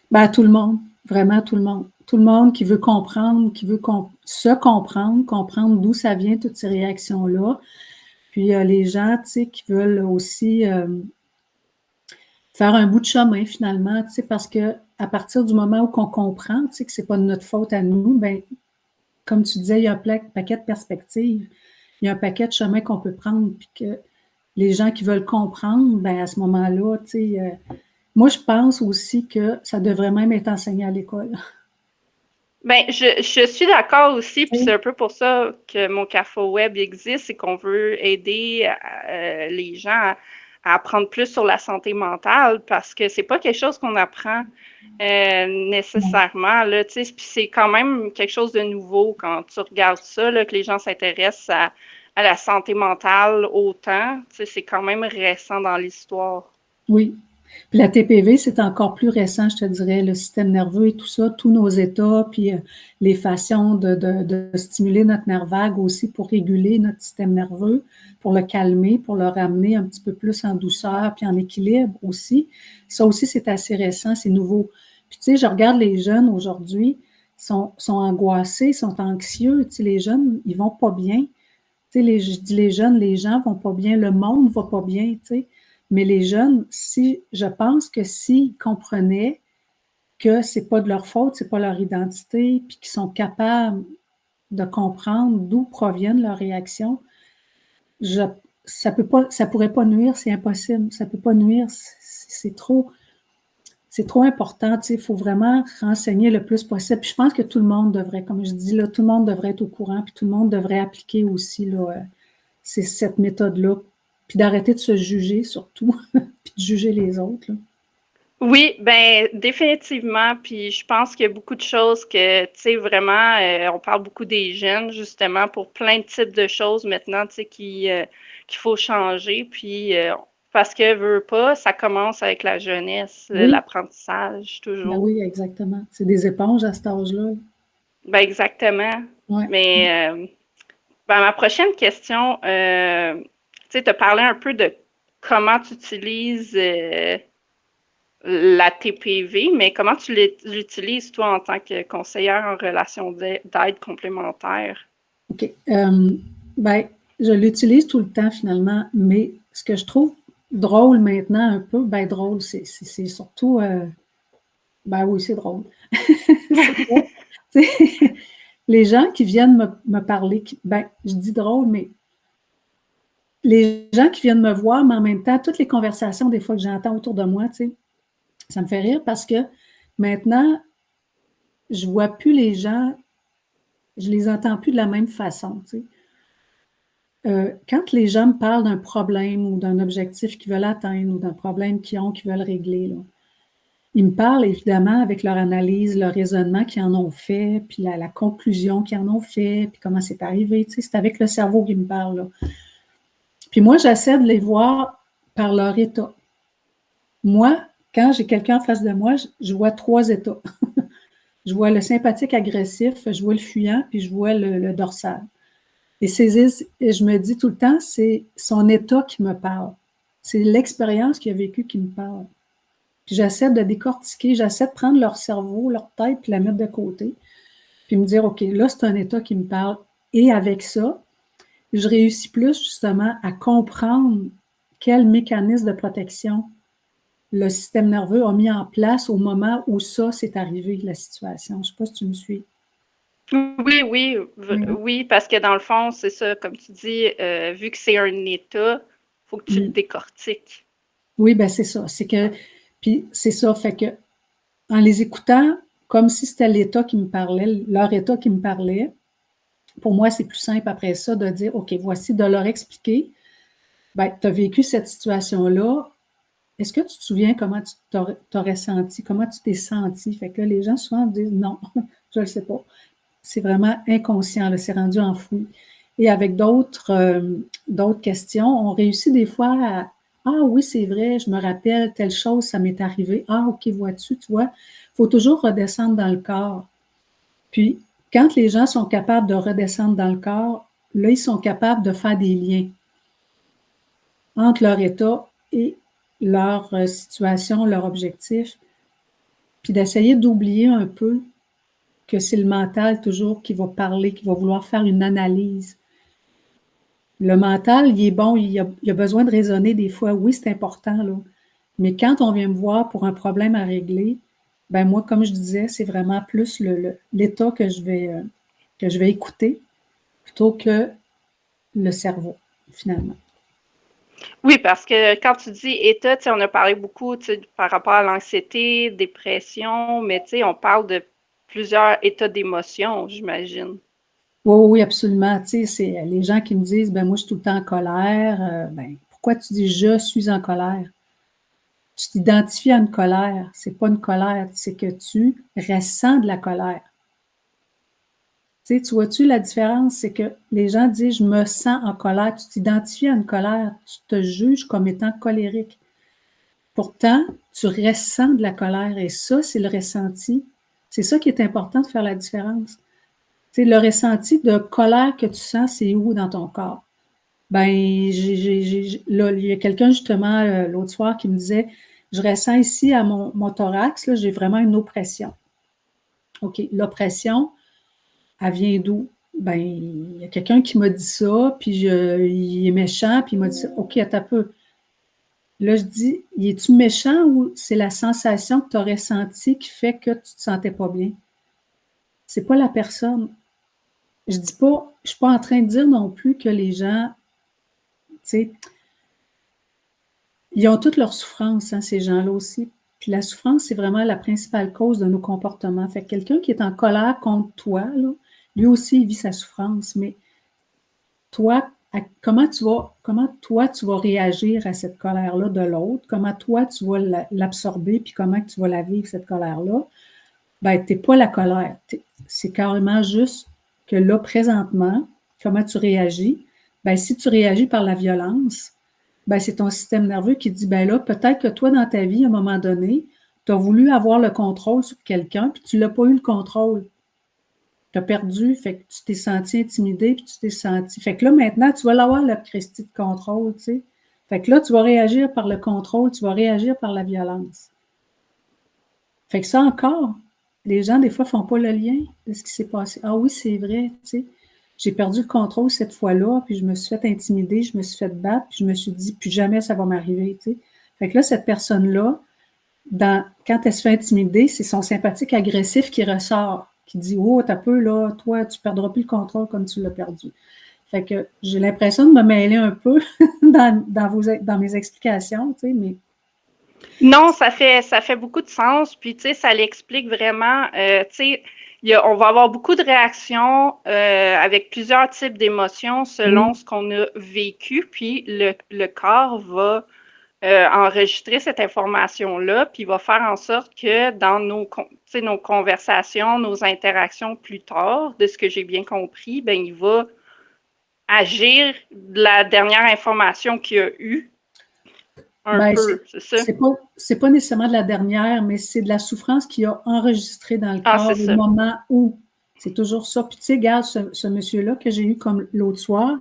Ben, à tout le monde, vraiment tout le monde. Tout le monde qui veut comprendre, qui veut se comprendre d'où ça vient, toutes ces réactions-là. Puis les gens, tu sais, qui veulent aussi faire un bout de chemin finalement, tu sais, parce que à partir du moment où on comprend, tu sais, que c'est pas de notre faute à nous, ben, comme tu disais, il y a un paquet de perspectives, il y a un paquet de chemins qu'on peut prendre, puis que les gens qui veulent comprendre, ben, à ce moment-là, tu sais, moi, je pense aussi que ça devrait même être enseigné à l'école. Ben, je suis d'accord aussi, puis c'est un peu pour ça que mon CAFO Web existe, c'est qu'on veut aider les gens à apprendre plus sur la santé mentale, parce que c'est pas quelque chose qu'on apprend nécessairement, là, tu sais, puis c'est quand même quelque chose de nouveau quand tu regardes ça, là, que les gens s'intéressent à la santé mentale autant, tu sais, c'est quand même récent dans l'histoire. Oui. Puis la TPV, c'est encore plus récent, je te dirais, le système nerveux et tout ça, tous nos états, puis les façons de stimuler notre nerf vague aussi pour réguler notre système nerveux, pour le calmer, pour le ramener un petit peu plus en douceur, puis en équilibre aussi. Ça aussi, c'est assez récent, c'est nouveau. Puis tu sais, je regarde les jeunes aujourd'hui, sont angoissés, sont anxieux. Tu sais, les jeunes, ils vont pas bien. Tu sais, je dis les jeunes, les gens vont pas bien, le monde va pas bien, tu sais. Mais les jeunes, je pense que s'ils comprenaient que c'est pas de leur faute, c'est pas leur identité, puis qu'ils sont capables de comprendre d'où proviennent leurs réactions, ça pourrait pas nuire, c'est impossible. Ça peut pas nuire, c'est trop important. Tu sais, il faut vraiment renseigner le plus possible. Puis je pense que tout le monde devrait, comme je dis là, tout le monde devrait être au courant, puis tout le monde devrait appliquer aussi là, cette méthode-là, puis d'arrêter de se juger surtout, puis de juger les autres. Là. Oui, ben définitivement. Puis je pense qu'il y a beaucoup de choses que, tu sais, vraiment, on parle beaucoup des jeunes, justement, pour plein de types de choses maintenant, tu sais, qu'il faut changer. Puis parce que veut pas, ça commence avec la jeunesse, Oui, l'apprentissage, ben toujours. oui, exactement. C'est des éponges à cet âge-là. Ben exactement. Ouais. Mais ben, ma prochaine question, tu sais, tu as parlé un peu de comment tu utilises la TPV, mais comment tu l'utilises, toi, en tant que conseillère en relation d'aide complémentaire? OK. Ben, je l'utilise tout le temps finalement, mais ce que je trouve drôle maintenant un peu, ben drôle, c'est surtout Ben oui, c'est drôle. C'est ça. Tu sais, les gens qui viennent me parler, ben, je dis drôle, mais les gens qui viennent me voir, mais en même temps, toutes les conversations des fois que j'entends autour de moi, tu sais, ça me fait rire parce que maintenant, je vois plus les gens, je les entends plus de la même façon, tu sais. Quand les gens me parlent d'un problème ou d'un objectif qu'ils veulent atteindre ou d'un problème qu'ils ont, qu'ils veulent régler, là, ils me parlent évidemment avec leur analyse, leur raisonnement qu'ils en ont fait, puis la conclusion qu'ils en ont fait, puis comment c'est arrivé. Tu sais, c'est avec le cerveau qu'ils me parlent, là. Puis moi, j'essaie de les voir par leur état. Moi, quand j'ai quelqu'un en face de moi, je vois 3 états. Je vois le sympathique agressif, je vois le fuyant, puis je vois le dorsal. Et je me dis tout le temps, c'est son état qui me parle. C'est l'expérience qu'il a vécue qui me parle. Puis j'essaie de décortiquer, j'essaie de prendre leur cerveau, leur tête, puis la mettre de côté, puis me dire, OK, là, c'est un état qui me parle. Et avec ça, je réussis plus justement à comprendre quel mécanisme de protection le système nerveux a mis en place au moment où ça s'est arrivé, la situation. Je ne sais pas si tu me suis. Oui, oui, Oui, oui, parce que dans le fond, c'est ça, comme tu dis, vu que c'est un état, il faut que tu le décortiques. oui, ben c'est ça. C'est que, puis c'est ça, fait que en les écoutant, comme si c'était l'état qui me parlait, leur état qui me parlait, pour moi, c'est plus simple après ça de dire, OK, voici, de leur expliquer, ben, tu as vécu cette situation-là, est-ce que tu te souviens comment tu t'aurais senti, comment tu t'es senti? Fait que là, les gens souvent disent, non, je ne le sais pas. C'est vraiment inconscient, là, c'est rendu enfoui. Et avec d'autres questions, on réussit des fois à, ah oui, c'est vrai, je me rappelle, telle chose, ça m'est arrivé. Ah, OK, vois-tu, tu vois, il faut toujours redescendre dans le corps. Puis, quand les gens sont capables de redescendre dans le corps, là, ils sont capables de faire des liens entre leur état et leur situation, leur objectif, puis d'essayer d'oublier un peu que c'est le mental toujours qui va parler, qui va vouloir faire une analyse. Le mental, il est bon, il a besoin de raisonner des fois. Oui, c'est important, là. Mais quand on vient me voir pour un problème à régler, ben moi, comme je disais, c'est vraiment plus l'état que je vais écouter plutôt que le cerveau, finalement. Oui, parce que quand tu dis état, tu sais, on a parlé beaucoup, tu sais, par rapport à l'anxiété, dépression, mais tu sais, on parle de plusieurs états d'émotion, j'imagine. Oui, oui, oui, absolument. Tu sais, c'est les gens qui me disent, ben moi, je suis tout le temps en colère. Ben, pourquoi tu dis je suis en colère? Tu t'identifies à une colère. C'est pas une colère, c'est que tu ressens de la colère. Tu sais, tu vois-tu la différence? C'est que les gens disent je me sens en colère. Tu t'identifies à une colère. Tu te juges comme étant colérique. Pourtant, tu ressens de la colère et ça, c'est le ressenti. C'est ça qui est important de faire la différence. Tu sais, le ressenti de colère que tu sens, c'est où dans ton corps? Ben, là, il y a quelqu'un justement l'autre soir qui me disait, je ressens ici à mon thorax, là, j'ai vraiment une oppression. OK, l'oppression, elle vient d'où? Ben, il y a quelqu'un qui m'a dit ça, puis il est méchant, puis il m'a dit ça. OK, attends un peu. Là, je dis, es-tu méchant ou c'est la sensation que tu as ressentie qui fait que tu ne te sentais pas bien? C'est pas la personne. Je dis pas, je suis pas en train de dire non plus que les gens, tu sais, ils ont toutes leurs souffrances, hein, ces gens-là aussi. Puis la souffrance, c'est vraiment la principale cause de nos comportements. Fait que quelqu'un qui est en colère contre toi, là, lui aussi, il vit sa souffrance. Mais toi, comment toi, tu vas réagir à cette colère-là de l'autre? Comment toi, tu vas l'absorber? Puis comment tu vas la vivre, cette colère-là? Ben, tu n'es pas la colère. C'est carrément juste que là, présentement, comment tu réagis? Ben, si tu réagis par la violence, ben, c'est ton système nerveux qui dit, ben là, peut-être que toi, dans ta vie, à un moment donné, tu as voulu avoir le contrôle sur quelqu'un, puis tu n'as pas eu le contrôle. Tu as perdu, fait que tu t'es senti intimidé, puis tu t'es senti. Fait que là, maintenant, tu vas l'avoir, le Christi de contrôle, tu sais. Fait que là, tu vas réagir par le contrôle, tu vas réagir par la violence. Fait que ça encore, les gens, des fois, font pas le lien de ce qui s'est passé. Ah oui, c'est vrai, tu sais. J'ai perdu le contrôle cette fois-là, puis je me suis fait intimider, je me suis fait battre, puis je me suis dit, plus jamais ça va m'arriver, tu sais. Fait que là, cette personne-là, quand elle se fait intimider, c'est son sympathique agressif qui ressort, qui dit « Oh, t'as peu, là, toi, tu perdras plus le contrôle comme tu l'as perdu. » Fait que j'ai l'impression de me mêler un peu dans mes explications, tu sais, mais... Non, ça fait beaucoup de sens. Puis, tu sais, ça l'explique vraiment. Tu sais, on va avoir beaucoup de réactions avec plusieurs types d'émotions selon Oui, ce qu'on a vécu. Puis, le corps va enregistrer cette information-là, puis il va faire en sorte que dans nos conversations, nos interactions plus tard, de ce que j'ai bien compris, ben, il va agir de la dernière information qu'il a eue un ben, peu, c'est ça? c'est pas nécessairement de la dernière, mais c'est de la souffrance qu'il a enregistrée dans le Ah, c'est corps au ça. moment où. C'est toujours ça. Puis tu sais, regarde, ce monsieur-là que j'ai eu comme l'autre soir,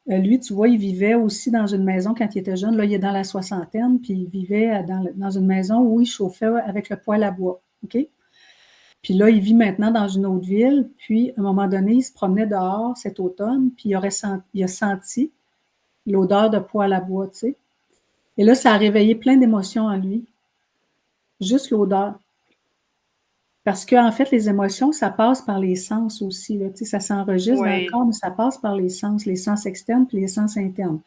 lui, tu vois, il vivait aussi dans une maison quand il était jeune. Là, il est dans la soixantaine, puis il vivait dans une maison où il chauffait avec le poêle à bois. OK? Puis là, il vit maintenant dans une autre ville. Puis, à un moment donné, il se promenait dehors cet automne, puis il a senti l'odeur de poêle à bois, tu sais. Et là, ça a réveillé plein d'émotions en lui. Juste l'odeur. Parce qu'en fait, les émotions, ça passe par les sens aussi, là. Tu sais, ça s'enregistre dans le Oui. corps, mais ça passe par les sens externes puis les sens internes.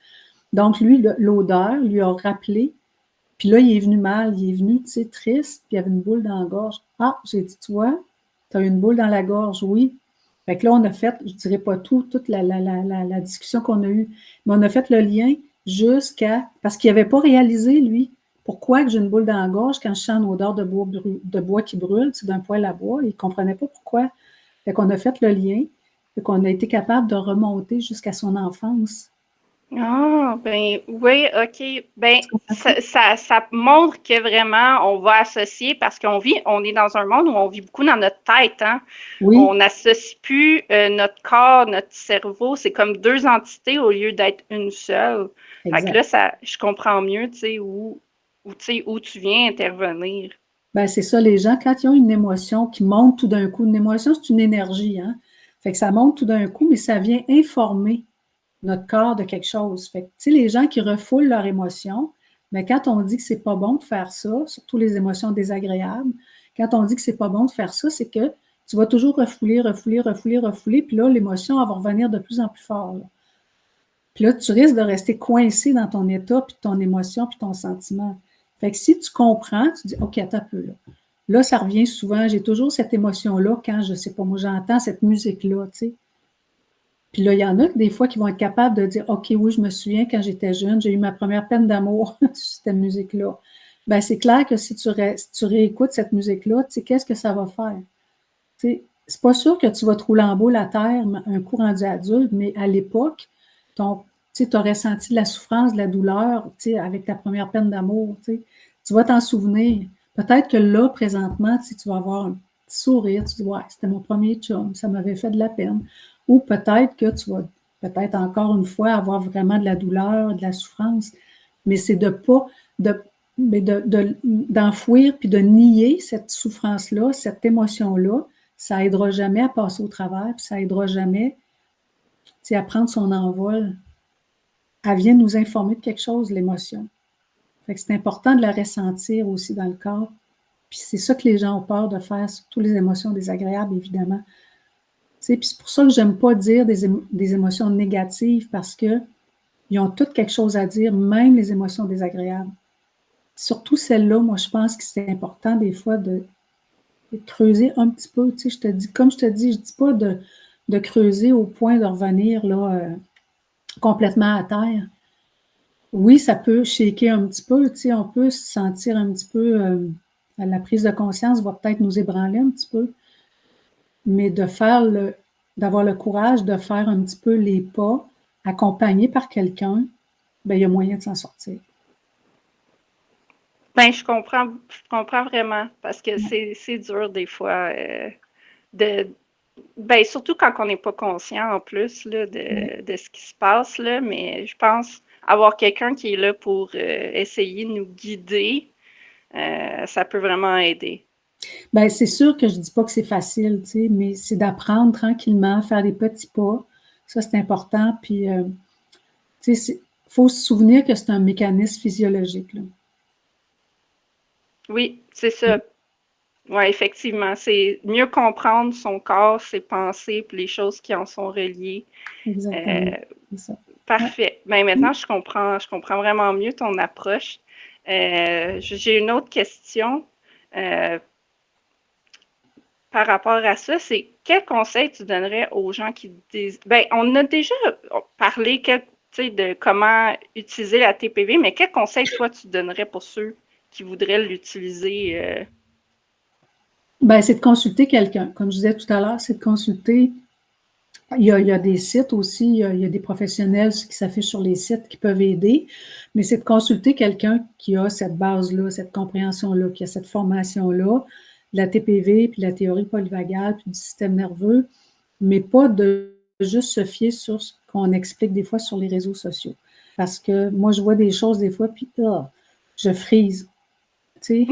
Donc, lui, l'odeur lui a rappelé. Puis là, il est venu mal, il est venu, tu sais, triste, puis il y avait une boule dans la gorge. Ah, j'ai dit, tu vois, tu as une boule dans la gorge, oui. Fait que là, on a fait, je dirais pas tout, toute la discussion qu'on a eue, mais on a fait le lien jusqu'à, parce qu'il n'avait pas réalisé, lui, pourquoi que j'ai une boule dans la gorge quand je sens une odeur de bois qui brûle, c'est d'un poêle à bois. Il ne comprenait pas pourquoi. Fait qu'on a fait le lien, fait qu'on a été capable de remonter jusqu'à son enfance. Ah, ben oui, OK. Ben, Tu comprends-tu? ça montre que vraiment on va associer parce on est dans un monde où on vit beaucoup dans notre tête, hein. On Oui, n'associe plus notre corps, notre cerveau. C'est comme deux entités au lieu d'être une seule. Fait que là, exact. je comprends mieux, tu sais, tu sais, où tu viens intervenir. Ben, c'est ça, les gens, quand ils ont une émotion qui monte tout d'un coup, une émotion, c'est une énergie, hein? Fait que ça monte tout d'un coup, mais ça vient informer notre corps de quelque chose. Fait que, tu sais, les gens qui refoulent leur émotion, mais quand on dit que c'est pas bon de faire ça, surtout les émotions désagréables, quand on dit que c'est pas bon de faire ça, c'est que tu vas toujours refouler, refouler, refouler, refouler, puis là, l'émotion, elle va revenir de plus en plus fort, là. Puis là, tu risques de rester coincé dans ton état, puis ton émotion, puis ton sentiment. Fait que si tu comprends, tu dis, OK, attends un peu là. Là, ça revient souvent. J'ai toujours cette émotion-là quand, je sais pas, moi, j'entends cette musique-là, tu sais. Puis là, il y en a des fois qui vont être capables de dire, OK, oui, je me souviens quand j'étais jeune, j'ai eu ma première peine d'amour sur cette musique-là. Ben, c'est clair que si tu réécoutes cette musique-là, tu sais, qu'est-ce que ça va faire? Tu sais, c'est pas sûr que tu vas te rouler en boule à terre un coup rendu adulte, mais à l'époque, tu sais, aurais senti de la souffrance, de la douleur, tu sais, avec ta première peine d'amour, tu sais. Tu vas t'en souvenir. Peut-être que là, présentement, tu sais, tu vas avoir un petit sourire, tu dis, ouais, c'était mon premier chum, ça m'avait fait de la peine. Ou peut-être que tu vas, peut-être encore une fois, avoir vraiment de la douleur, de la souffrance. Mais c'est de pas, de, mais d'enfouir puis de nier cette souffrance-là, cette émotion-là, ça aidera jamais à passer au travers, puis ça aidera jamais, tu sais, à prendre son envol. Elle vient nous informer de quelque chose, l'émotion. Fait que c'est important de la ressentir aussi dans le corps. Puis c'est ça que les gens ont peur de faire, surtout les émotions désagréables, évidemment. Tu sais, puis c'est pour ça que j'aime pas dire des émotions négatives parce que ils ont toutes quelque chose à dire, même les émotions désagréables. Surtout celles-là, moi, je pense que c'est important des fois de creuser un petit peu. Tu sais, comme je te dis, je dis pas de creuser au point de revenir là, complètement à terre. Oui, ça peut shaker un petit peu, tu sais, on peut se sentir un petit peu, la prise de conscience va peut-être nous ébranler un petit peu, mais d'avoir le courage de faire un petit peu les pas, accompagné par quelqu'un, ben, il y a moyen de s'en sortir. Ben, je comprends vraiment parce que c'est dur des fois de, ben, surtout quand on n'est pas conscient en plus là, Ouais. de ce qui se passe, là, mais je pense avoir quelqu'un qui est là pour essayer de nous guider, ça peut vraiment aider. Ben, c'est sûr que je dis pas que c'est facile, tu sais, mais c'est d'apprendre tranquillement, faire des petits pas. Ça, c'est important. Puis, tu sais, faut se souvenir que c'est un mécanisme physiologique, là. Oui, c'est ça. Oui, effectivement. C'est mieux comprendre son corps, ses pensées, puis les choses qui en sont reliées. Exactement, Euh, c'est ça. Ouais. Parfait. Ben maintenant, je comprends vraiment mieux ton approche. J'ai une autre question euh, par rapport à ça. C'est quel conseil tu donnerais aux gens qui disent... Ben, on a déjà parlé de comment utiliser la TPV, mais quel conseil, toi, tu donnerais pour ceux qui voudraient l'utiliser? Ben, c'est de consulter quelqu'un. Comme je disais tout à l'heure, c'est de consulter. Il y a des sites aussi, il y a des professionnels qui s'affichent sur les sites qui peuvent aider, mais c'est de consulter quelqu'un qui a cette base-là, cette compréhension-là, qui a cette formation-là, la TPV, puis la théorie polyvagale, puis du système nerveux, mais pas de juste se fier sur ce qu'on explique des fois sur les réseaux sociaux. Parce que moi, je vois des choses des fois, puis je frise. Tu sais,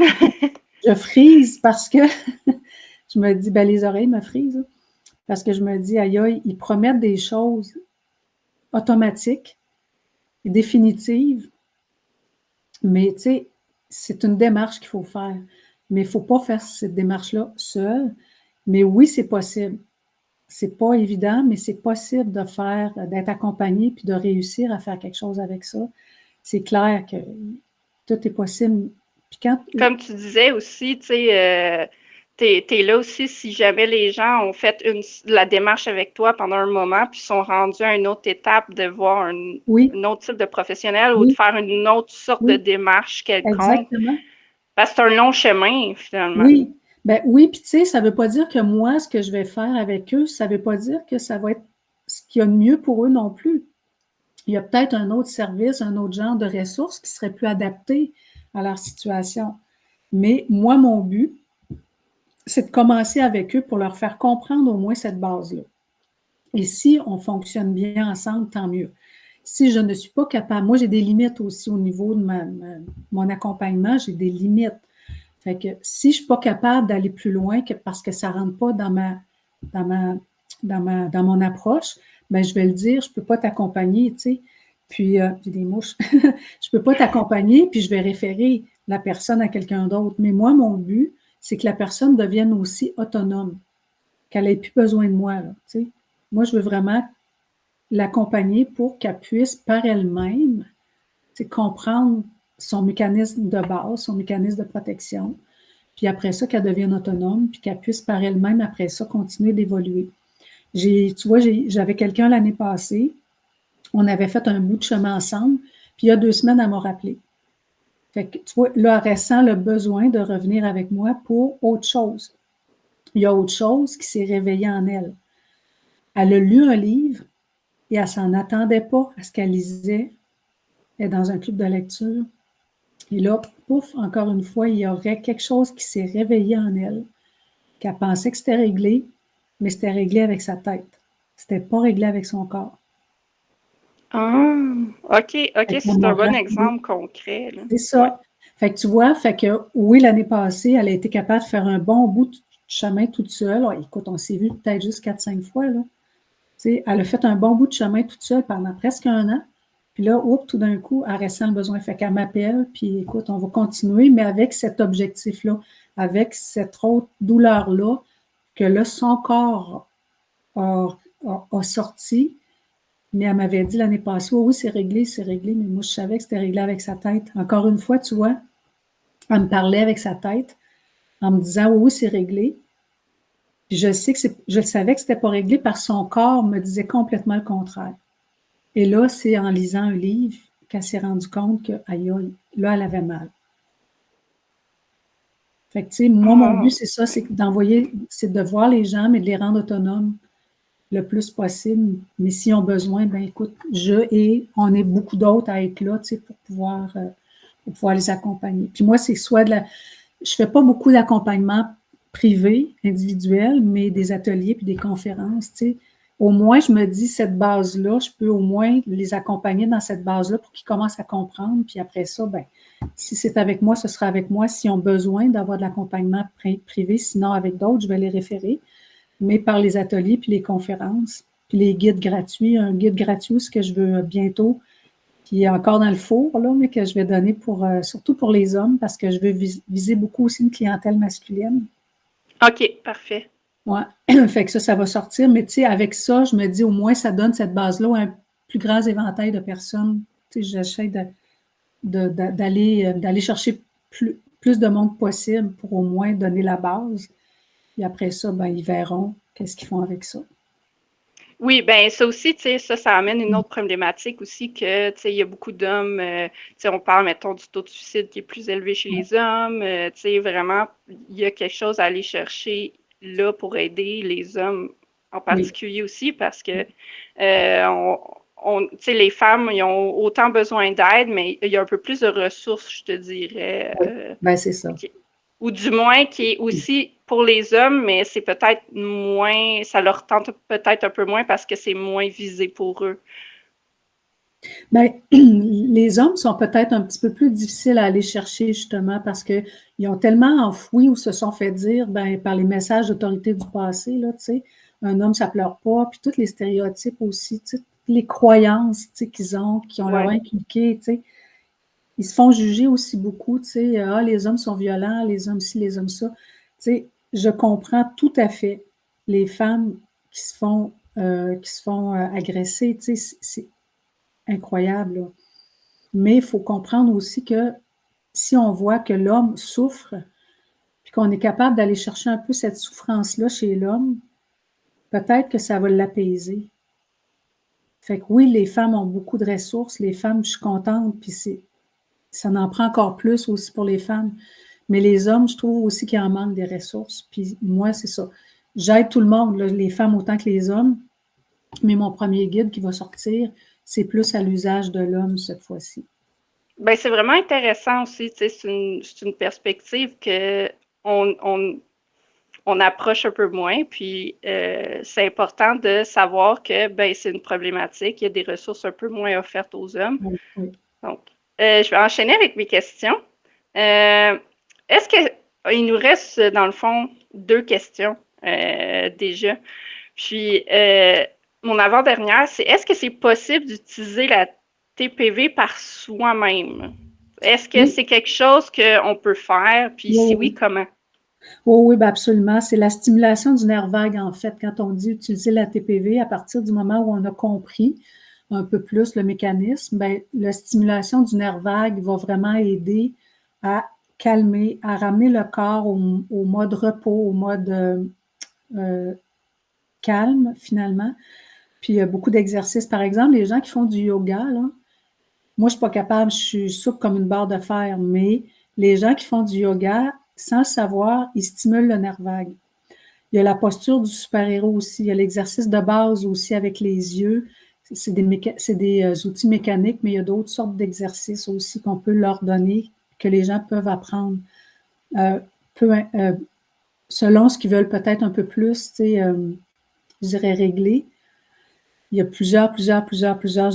je frise parce que je me dis, ben les oreilles me frisent. Parce que je me dis, aïe, aïe, ils promettent des choses automatiques, définitives, mais tu sais, c'est une démarche qu'il faut faire. Mais il ne faut pas faire cette démarche-là seul. Mais oui, c'est possible. C'est pas évident, mais c'est possible de faire, d'être accompagné puis de réussir à faire quelque chose avec ça. C'est clair que tout est possible. Puis quand, Comme tu disais aussi, tu sais, t'es là aussi si jamais les gens ont fait la démarche avec toi pendant un moment, puis sont rendus à une autre étape de voir oui, un autre type de professionnel ou de oui, faire une autre sorte de oui, démarche quelconque. exactement. Parce que c'est un long chemin, finalement. Oui, ben oui, puis tu sais, ça ne veut pas dire que moi, ce que je vais faire avec eux, ça ne veut pas dire que ça va être ce qu'il y a de mieux pour eux non plus. Il y a peut-être un autre service, un autre genre de ressources qui serait plus adapté à leur situation. Mais moi, mon but, c'est de commencer avec eux pour leur faire comprendre au moins cette base-là. Et si on fonctionne bien ensemble, tant mieux. Si je ne suis pas capable, moi j'ai des limites aussi au niveau de mon accompagnement, j'ai des limites. Fait que si je ne suis pas capable d'aller plus loin parce que ça ne rentre pas dans ma, dans mon approche, ben je vais le dire, je ne peux pas t'accompagner, tu sais. Puis, j'ai des mouches. Je ne peux pas t'accompagner, puis je vais référer la personne à quelqu'un d'autre. Mais moi, mon but, c'est que la personne devienne aussi autonome, qu'elle n'ait plus besoin de moi, là, tu sais. Moi, je veux vraiment l'accompagner pour qu'elle puisse par elle-même, tu sais, comprendre son mécanisme de base, son mécanisme de protection, puis après ça, qu'elle devienne autonome, puis qu'elle puisse par elle-même, après ça, continuer d'évoluer. Tu vois, j'avais quelqu'un l'année passée, on avait fait un bout de chemin ensemble, puis il y a 2 semaines, elle m'a rappelé. Fait que, tu vois, là, elle ressent le besoin de revenir avec moi pour autre chose. Il y a autre chose qui s'est réveillée en elle. Elle a lu un livre et elle ne s'en attendait pas à ce qu'elle lisait. Elle est dans un club de lecture. Et là, pouf, encore une fois, il y aurait quelque chose qui s'est réveillé en elle, qu'elle pensait que c'était réglé, mais c'était réglé avec sa tête. C'était pas réglé avec son corps. Ah, OK, Fait qu'elle c'est m'a un bon rappelé. exemple concret, là. C'est Ouais. ça. Fait que tu vois, fait que oui, l'année passée, elle a été capable de faire un bon bout de chemin toute seule. Oh, écoute, on s'est vu peut-être juste 4-5 fois, là. Tu sais, elle a fait un bon bout de chemin toute seule pendant presque un an. Puis là, oups, tout d'un coup, elle ressent le besoin. Fait qu'elle m'appelle, puis écoute, on va continuer, mais avec cet objectif-là, avec cette autre douleur-là, que là, son corps a, a sorti, mais elle m'avait dit l'année passée, oui, oui, c'est réglé, mais moi, je savais que c'était réglé avec sa tête. Encore une fois, tu vois, elle me parlait avec sa tête en me disant, oui, oui, c'est réglé. Puis je savais que c'était pas réglé parce que son corps me disait complètement le contraire. Et là, c'est en lisant un livre qu'elle s'est rendue compte que, aïe, aïe, là, elle avait mal. Fait que, tu sais, moi, mon but, Ah, c'est ça, c'est de voir les gens, mais de les rendre autonomes le plus possible. Mais s'ils ont besoin, ben écoute, on est beaucoup d'autres à être là, tu sais, pour pouvoir les accompagner. Puis moi, c'est soit je fais pas beaucoup d'accompagnement privé, individuel, mais des ateliers puis des conférences, tu sais. Au moins, je me dis, cette base-là, je peux au moins les accompagner dans cette base-là pour qu'ils commencent à comprendre. Puis après ça, ben, si c'est avec moi, ce sera avec moi. S'ils ont besoin d'avoir de l'accompagnement privé, sinon avec d'autres, je vais les référer. Mais par les ateliers puis les conférences, puis les guides gratuits. Un guide gratuit, ce que je veux bientôt puis encore dans le four, là, mais que je vais donner surtout pour les hommes, parce que je veux viser beaucoup aussi une clientèle masculine. OK, parfait. Ouais, fait que ça va sortir, mais tu sais, avec ça, je me dis au moins ça donne cette base-là à un plus grand éventail de personnes. Tu sais, j'essaie d'aller chercher plus de monde possible pour au moins donner la base. Et après ça, ben, ils verront qu'est-ce qu'ils font avec ça. Oui, ben ça aussi, tu sais, ça amène une autre problématique aussi que, tu sais, il y a beaucoup d'hommes, tu sais, on parle, mettons, du taux de suicide qui est plus élevé chez les hommes, tu sais, vraiment, il y a quelque chose à aller chercher là pour aider les hommes en Oui, particulier aussi parce que, tu sais, les femmes, ils ont autant besoin d'aide, mais il y a un peu plus de ressources, je te dirais, oui. Ben, c'est ça. ou du moins qui est aussi pour les hommes, mais c'est peut-être moins, ça leur tente peut-être un peu moins parce que c'est moins visé pour eux. Ben, les hommes sont peut-être un petit peu plus difficiles à aller chercher justement parce qu'ils ont tellement enfoui ou se sont fait dire ben, par les messages d'autorité du passé, là, tu sais, un homme, ça pleure pas, puis tous les stéréotypes aussi, tu sais, les croyances tu sais, qui ont leur Ouais. inculqué, tu sais, ils se font juger aussi beaucoup, tu sais, ah, les hommes sont violents, les hommes ci, les hommes ça. Tu sais, je comprends tout à fait les femmes qui se font agresser, tu sais, c'est incroyable, là. Mais il faut comprendre aussi que si on voit que l'homme souffre, puis qu'on est capable d'aller chercher un peu cette souffrance-là chez l'homme, peut-être que ça va l'apaiser. Fait que oui, les femmes ont beaucoup de ressources, les femmes, je suis contente, puis ça en prend encore plus aussi pour les femmes. Mais les hommes, je trouve aussi qu'il en manque des ressources. Puis moi, c'est ça. J'aide tout le monde, là, les femmes autant que les hommes, mais mon premier guide qui va sortir, c'est plus à l'usage de l'homme cette fois-ci. Ben, c'est vraiment intéressant aussi, tu sais, c'est une perspective que on approche un peu moins, puis c'est important de savoir que ben, c'est une problématique, il y a des ressources un peu moins offertes aux hommes. Oui, oui. Donc, je vais enchaîner avec mes questions. Est-ce qu'il nous reste, dans le fond, deux questions déjà? Puis, mon avant-dernière, c'est est-ce que c'est possible d'utiliser la TPV par soi-même? Est-ce que Oui, c'est quelque chose qu'on peut faire? Puis, oui, si oui, oui. comment? Oui, oui, ben absolument. C'est la stimulation du nerf vague, en fait, quand on dit utiliser la TPV, à partir du moment où on a compris un peu plus le mécanisme, ben, la stimulation du nerf vague va vraiment aider à calmer, à ramener le corps au mode repos, au mode euh, calme, finalement. Puis, il y a beaucoup d'exercices. Par exemple, les gens qui font du yoga, là, moi, je suis pas capable, je suis souple comme une barre de fer, mais les gens qui font du yoga, sans le savoir, ils stimulent le nerf vague. Il y a la posture du super-héros aussi. Il y a l'exercice de base aussi avec les yeux. C'est des outils mécaniques, mais il y a d'autres sortes d'exercices aussi qu'on peut leur donner, que les gens peuvent apprendre. Euh, peu, euh, Selon ce qu'ils veulent peut-être un peu plus, tu sais, je dirais régler. Il y a plusieurs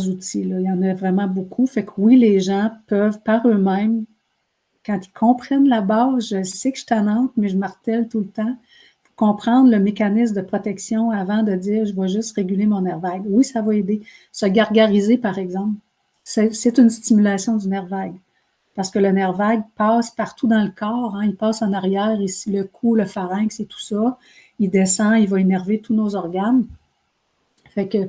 outils, là. Il y en a vraiment beaucoup. Fait que oui, les gens peuvent par eux-mêmes, quand ils comprennent la base, je sais que je suis tannante, mais je martèle tout le temps. Comprendre le mécanisme de protection avant de dire je vais juste réguler mon nerf vague. Oui, ça va aider. Se gargariser, par exemple, c'est une stimulation du nerf vague. Parce que le nerf vague passe partout dans le corps. Hein. Il passe en arrière, ici, le cou, le pharynx et tout ça. Il descend, il va énerver tous nos organes. Fait que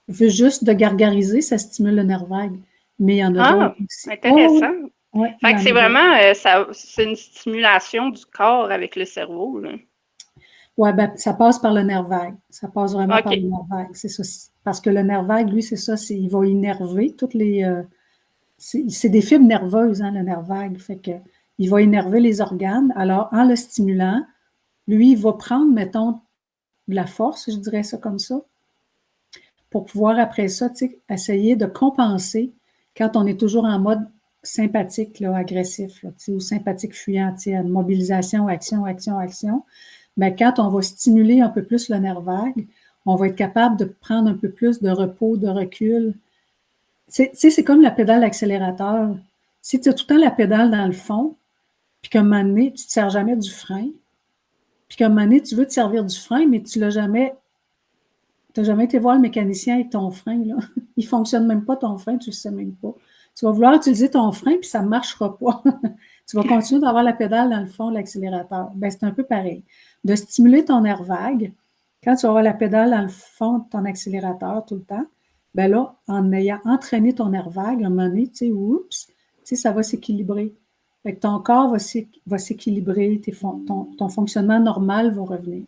juste de gargariser, ça stimule le nerf vague. Mais il y en a d'autres Ah, aussi. Oh, oui, intéressant. oui, il Fait y que en c'est a d'autres. vraiment, c'est une stimulation du corps avec le cerveau, là. Ouais, ben, ça passe par le nerf vague. Ça passe vraiment par le OK. nerf vague. C'est ça. Parce que le nerf vague, lui, c'est ça, il va innerver toutes les. C'est des fibres nerveuses, hein, le nerf vague. Fait que il va énerver les organes. Alors, en le stimulant, lui, il va prendre, mettons, de la force, je dirais ça comme ça, pour pouvoir après ça, tu sais, essayer de compenser quand on est toujours en mode sympathique, là, agressif, là, tu sais, ou sympathique fuyant, tu sais, mobilisation, action, action, action. Mais quand on va stimuler un peu plus le nerf vague, on va être capable de prendre un peu plus de repos, de recul. Tu sais, c'est comme la pédale d'accélérateur. Si tu as tout le temps la pédale dans le fond, puis qu'à un moment donné, tu ne te sers jamais du frein, puis qu'à un moment donné, tu veux te servir du frein, mais tu n'as jamais n'as jamais été voir le mécanicien avec ton frein, là. Il ne fonctionne même pas ton frein, tu ne le sais même pas. Tu vas vouloir utiliser ton frein, puis ça ne marchera pas. Tu vas continuer d'avoir la pédale dans le fond de l'accélérateur. Ben, c'est un peu pareil. De stimuler ton nerf vague, quand tu vas avoir la pédale dans le fond de ton accélérateur tout le temps, ben là, en ayant entraîné ton nerf vague, à un moment donné, tu sais, oups, tu sais, ça va s'équilibrer. Fait que ton corps va s'équilibrer, ton fonctionnement normal va revenir.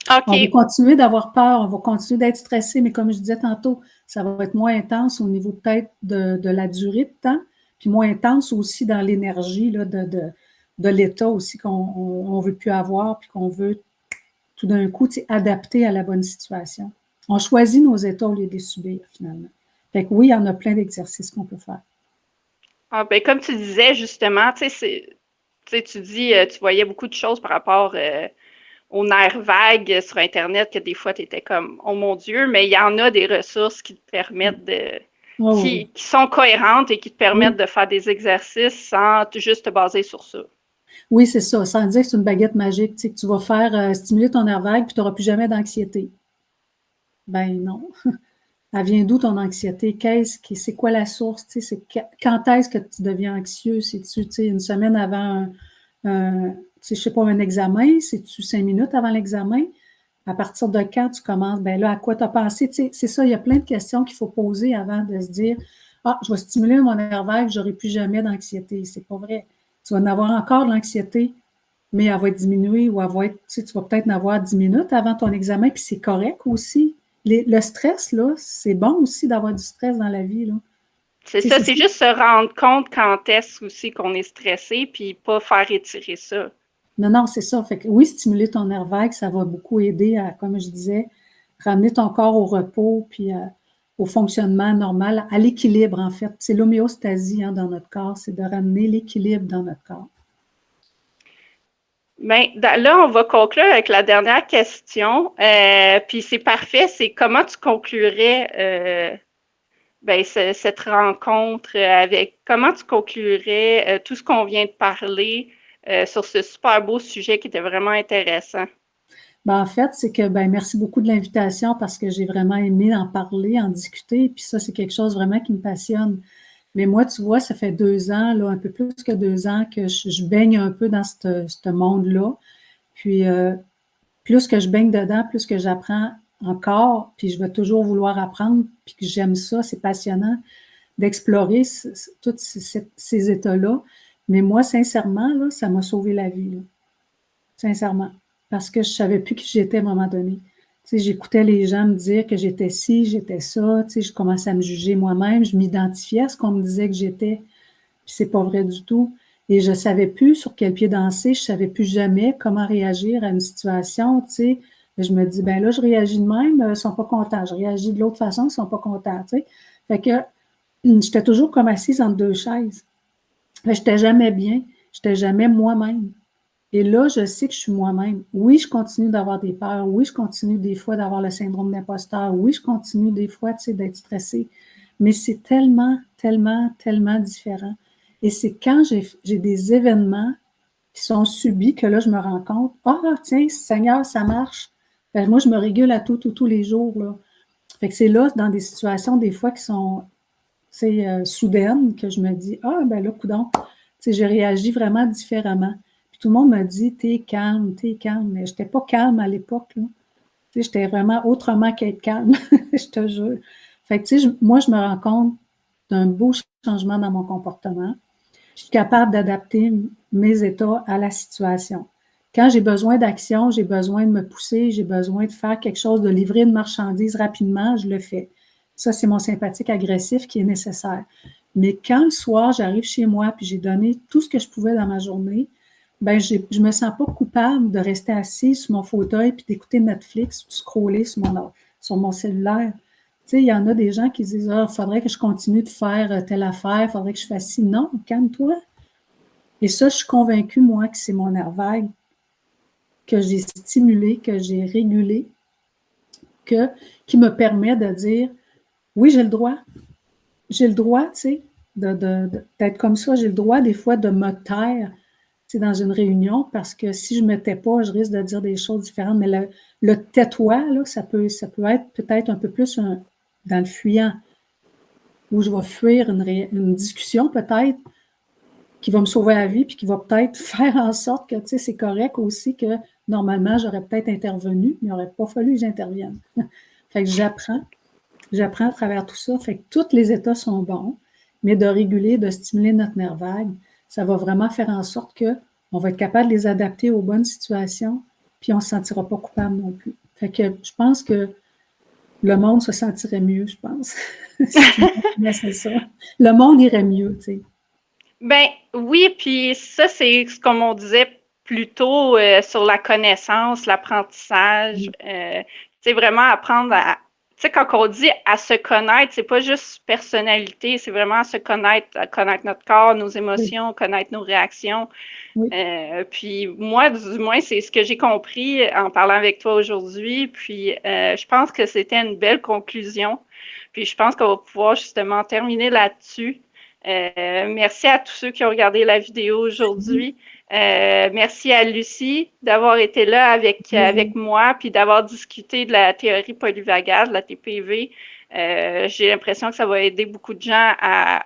On va OK. continuer d'avoir peur, on va continuer d'être stressé, mais comme je disais tantôt, ça va être moins intense au niveau peut-être de la durée de temps, puis moins intense aussi dans l'énergie là, de l'état aussi qu'on ne veut plus avoir, puis qu'on veut tout d'un coup adapter à la bonne situation. On choisit nos états au lieu de les subir, finalement. Fait que oui, il y en a plein d'exercices qu'on peut faire. Ah, ben, comme tu disais, justement, tu dis, tu voyais beaucoup de choses par rapport aux nerfs vagues sur Internet, que des fois, tu étais comme, oh mon Dieu, mais il y en a des ressources qui te permettent Oh, oui. qui sont cohérentes et qui te permettent Oui, de faire des exercices sans juste te baser sur ça. oui, c'est ça. Sans dire que c'est une baguette magique, tu sais, que tu vas faire stimuler ton nerf vague, puis tu n'auras plus jamais d'anxiété. Ben non. Elle vient d'où ton anxiété? C'est quoi la source? Tu sais, quand est-ce que tu deviens anxieux? C'est-tu, tu sais, une semaine avant tu sais, je sais pas, un examen? C'est-tu 5 minutes avant l'examen? À partir de quand tu commences? Ben là, à quoi tu as pensé? Tu sais, c'est ça, il y a plein de questions qu'il faut poser avant de se dire, ah, je vais stimuler mon nerf vague, j'aurai plus jamais d'anxiété. C'est pas vrai. Tu vas en avoir encore de l'anxiété, mais elle va être diminuée ou elle va être, tu sais, tu vas peut-être en avoir 10 minutes avant ton examen, puis c'est correct aussi. Le stress, là, c'est bon aussi d'avoir du stress dans la vie, là. C'est Tu ça, sais, c'est c'est ça. juste se rendre compte quand est-ce aussi qu'on est stressé, puis pas faire étirer ça. Non, non, c'est ça. Fait que oui, stimuler ton nerf vague, ça va beaucoup aider à, comme je disais, ramener ton corps au repos, puis au fonctionnement normal, à l'équilibre, en fait. C'est l'homéostasie hein, dans notre corps, c'est de ramener l'équilibre dans notre corps. Ben, là, on va conclure avec la dernière question. Puis c'est parfait. C'est comment tu conclurais ben, cette rencontre avec comment tu conclurais tout ce qu'on vient de parler sur ce super beau sujet qui était vraiment intéressant. Ben, en fait, c'est que ben, merci beaucoup de l'invitation parce que j'ai vraiment aimé en parler, en discuter. Puis ça, c'est quelque chose vraiment qui me passionne. Mais moi, tu vois, ça fait 2 ans, là, un peu plus que 2 ans que je baigne un peu dans ce monde-là. Puis, plus que je baigne dedans, plus que j'apprends encore, puis je vais toujours vouloir apprendre, puis que j'aime ça, c'est passionnant d'explorer tous ces états-là. Mais moi, sincèrement, là, ça m'a sauvé la vie, là. Sincèrement. Parce que je ne savais plus qui j'étais à un moment donné. Tu sais, j'écoutais les gens me dire que j'étais ci, j'étais ça. Tu sais, je commençais à me juger moi-même. Je m'identifiais à ce qu'on me disait que j'étais. Puis c'est pas vrai du tout. Et je savais plus sur quel pied danser. Je savais plus jamais comment réagir à une situation. Tu sais, je me dis, ben là, je réagis de même, ils sont pas contents. Je réagis de l'autre façon, ils sont pas contents. Tu sais, fait que j'étais toujours comme assise entre deux chaises. Je n'étais jamais bien. Je n'étais jamais moi-même. Et là, je sais que je suis moi-même. Oui, je continue d'avoir des peurs. Oui, je continue des fois d'avoir le syndrome d'imposteur. Oui, je continue des fois, tu sais, d'être stressée. Mais c'est tellement, tellement, tellement différent. Et c'est quand j'ai des événements qui sont subis que là, je me rends compte, ah, tiens, Seigneur, ça marche. Ben, moi, je me régule à tous les jours, là. Fait que c'est là, dans des situations, des fois, qui sont, tu sais, soudaines, que je me dis, ah, ben là, coudonc, tu sais, j'ai réagi vraiment différemment. Puis tout le monde me dit, t'es calme, t'es calme. Mais je n'étais pas calme à l'époque, là. Tu sais, j'étais vraiment autrement qu'être calme, je te jure. Fait que, tu sais, moi, je me rends compte d'un beau changement dans mon comportement. Je suis capable d'adapter mes états à la situation. Quand j'ai besoin d'action, j'ai besoin de me pousser, j'ai besoin de faire quelque chose, de livrer une marchandise rapidement, je le fais. Ça, c'est mon sympathique agressif qui est nécessaire. Mais quand le soir, j'arrive chez moi puis j'ai donné tout ce que je pouvais dans ma journée, ben je me sens pas coupable de rester assise sur mon fauteuil puis d'écouter Netflix ou scroller sur mon cellulaire. Tu sais, il y en a des gens qui disent, ah, il faudrait que je continue de faire telle affaire, il faudrait que je fasse ci. Non, calme-toi. Et ça, je suis convaincue, moi, que c'est mon nerf vague que j'ai stimulé, que j'ai régulé, qui me permet de dire, oui, j'ai le droit. J'ai le droit, tu sais, d'être comme ça. J'ai le droit, des fois, de me taire c'est dans une réunion, parce que si je me tais pas, je risque de dire des choses différentes. Mais le tais-toi, là, ça peut être peut-être un peu plus dans le fuyant, où je vais fuir une discussion peut-être qui va me sauver la vie, puis qui va peut-être faire en sorte que, tu sais, c'est correct aussi que normalement, j'aurais peut-être intervenu, mais il n'aurait pas fallu que j'intervienne. Fait que j'apprends à travers tout ça. Fait que tous les états sont bons, mais de réguler, de stimuler notre nerf vague, ça va vraiment faire en sorte qu'on va être capable de les adapter aux bonnes situations, puis on ne se sentira pas coupable non plus. Fait que je pense que le monde se sentirait mieux, je pense. Si ça. Le monde irait mieux, tu sais. Ben oui, puis ça, c'est comme on disait plus tôt sur la connaissance, l'apprentissage. C'est vraiment apprendre à. Tu sais, quand on dit à se connaître, c'est pas juste personnalité, c'est vraiment à connaître notre corps, nos émotions, connaître nos réactions. Oui. Puis moi, du moins, c'est ce que j'ai compris en parlant avec toi aujourd'hui. Puis je pense que c'était une belle conclusion. Puis je pense qu'on va pouvoir justement terminer là-dessus. Merci à tous ceux qui ont regardé la vidéo aujourd'hui. Merci à Lucie d'avoir été là avec moi, puis d'avoir discuté de la théorie polyvagale, de la TPV. J'ai l'impression que ça va aider beaucoup de gens à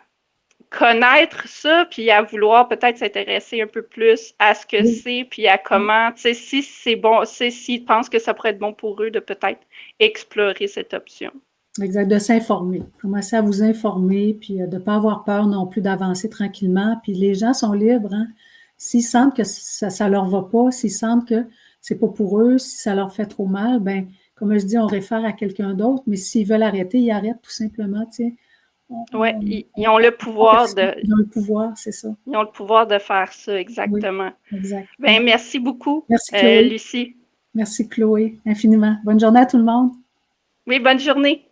connaître ça, puis à vouloir peut-être s'intéresser un peu plus à ce que c'est, puis à comment, tu sais, si c'est bon, s'ils pensent que ça pourrait être bon pour eux, de peut-être explorer cette option. Exact, de s'informer. Commencer à vous informer, puis de ne pas avoir peur non plus d'avancer tranquillement. Puis les gens sont libres, hein? S'ils sentent que ça ne leur va pas, s'ils sentent que c'est pas pour eux, si ça leur fait trop mal, ben comme je dis, on réfère à quelqu'un d'autre, mais s'ils veulent arrêter, ils arrêtent tout simplement, tu sais. Oui, ils ont le pouvoir de. Ils ont le pouvoir, c'est ça. Ils ont le pouvoir de faire ça, exactement. Oui, exact. Ben, merci beaucoup, merci, Chloé. Lucie. Merci, Chloé, infiniment. Bonne journée à tout le monde. Oui, bonne journée.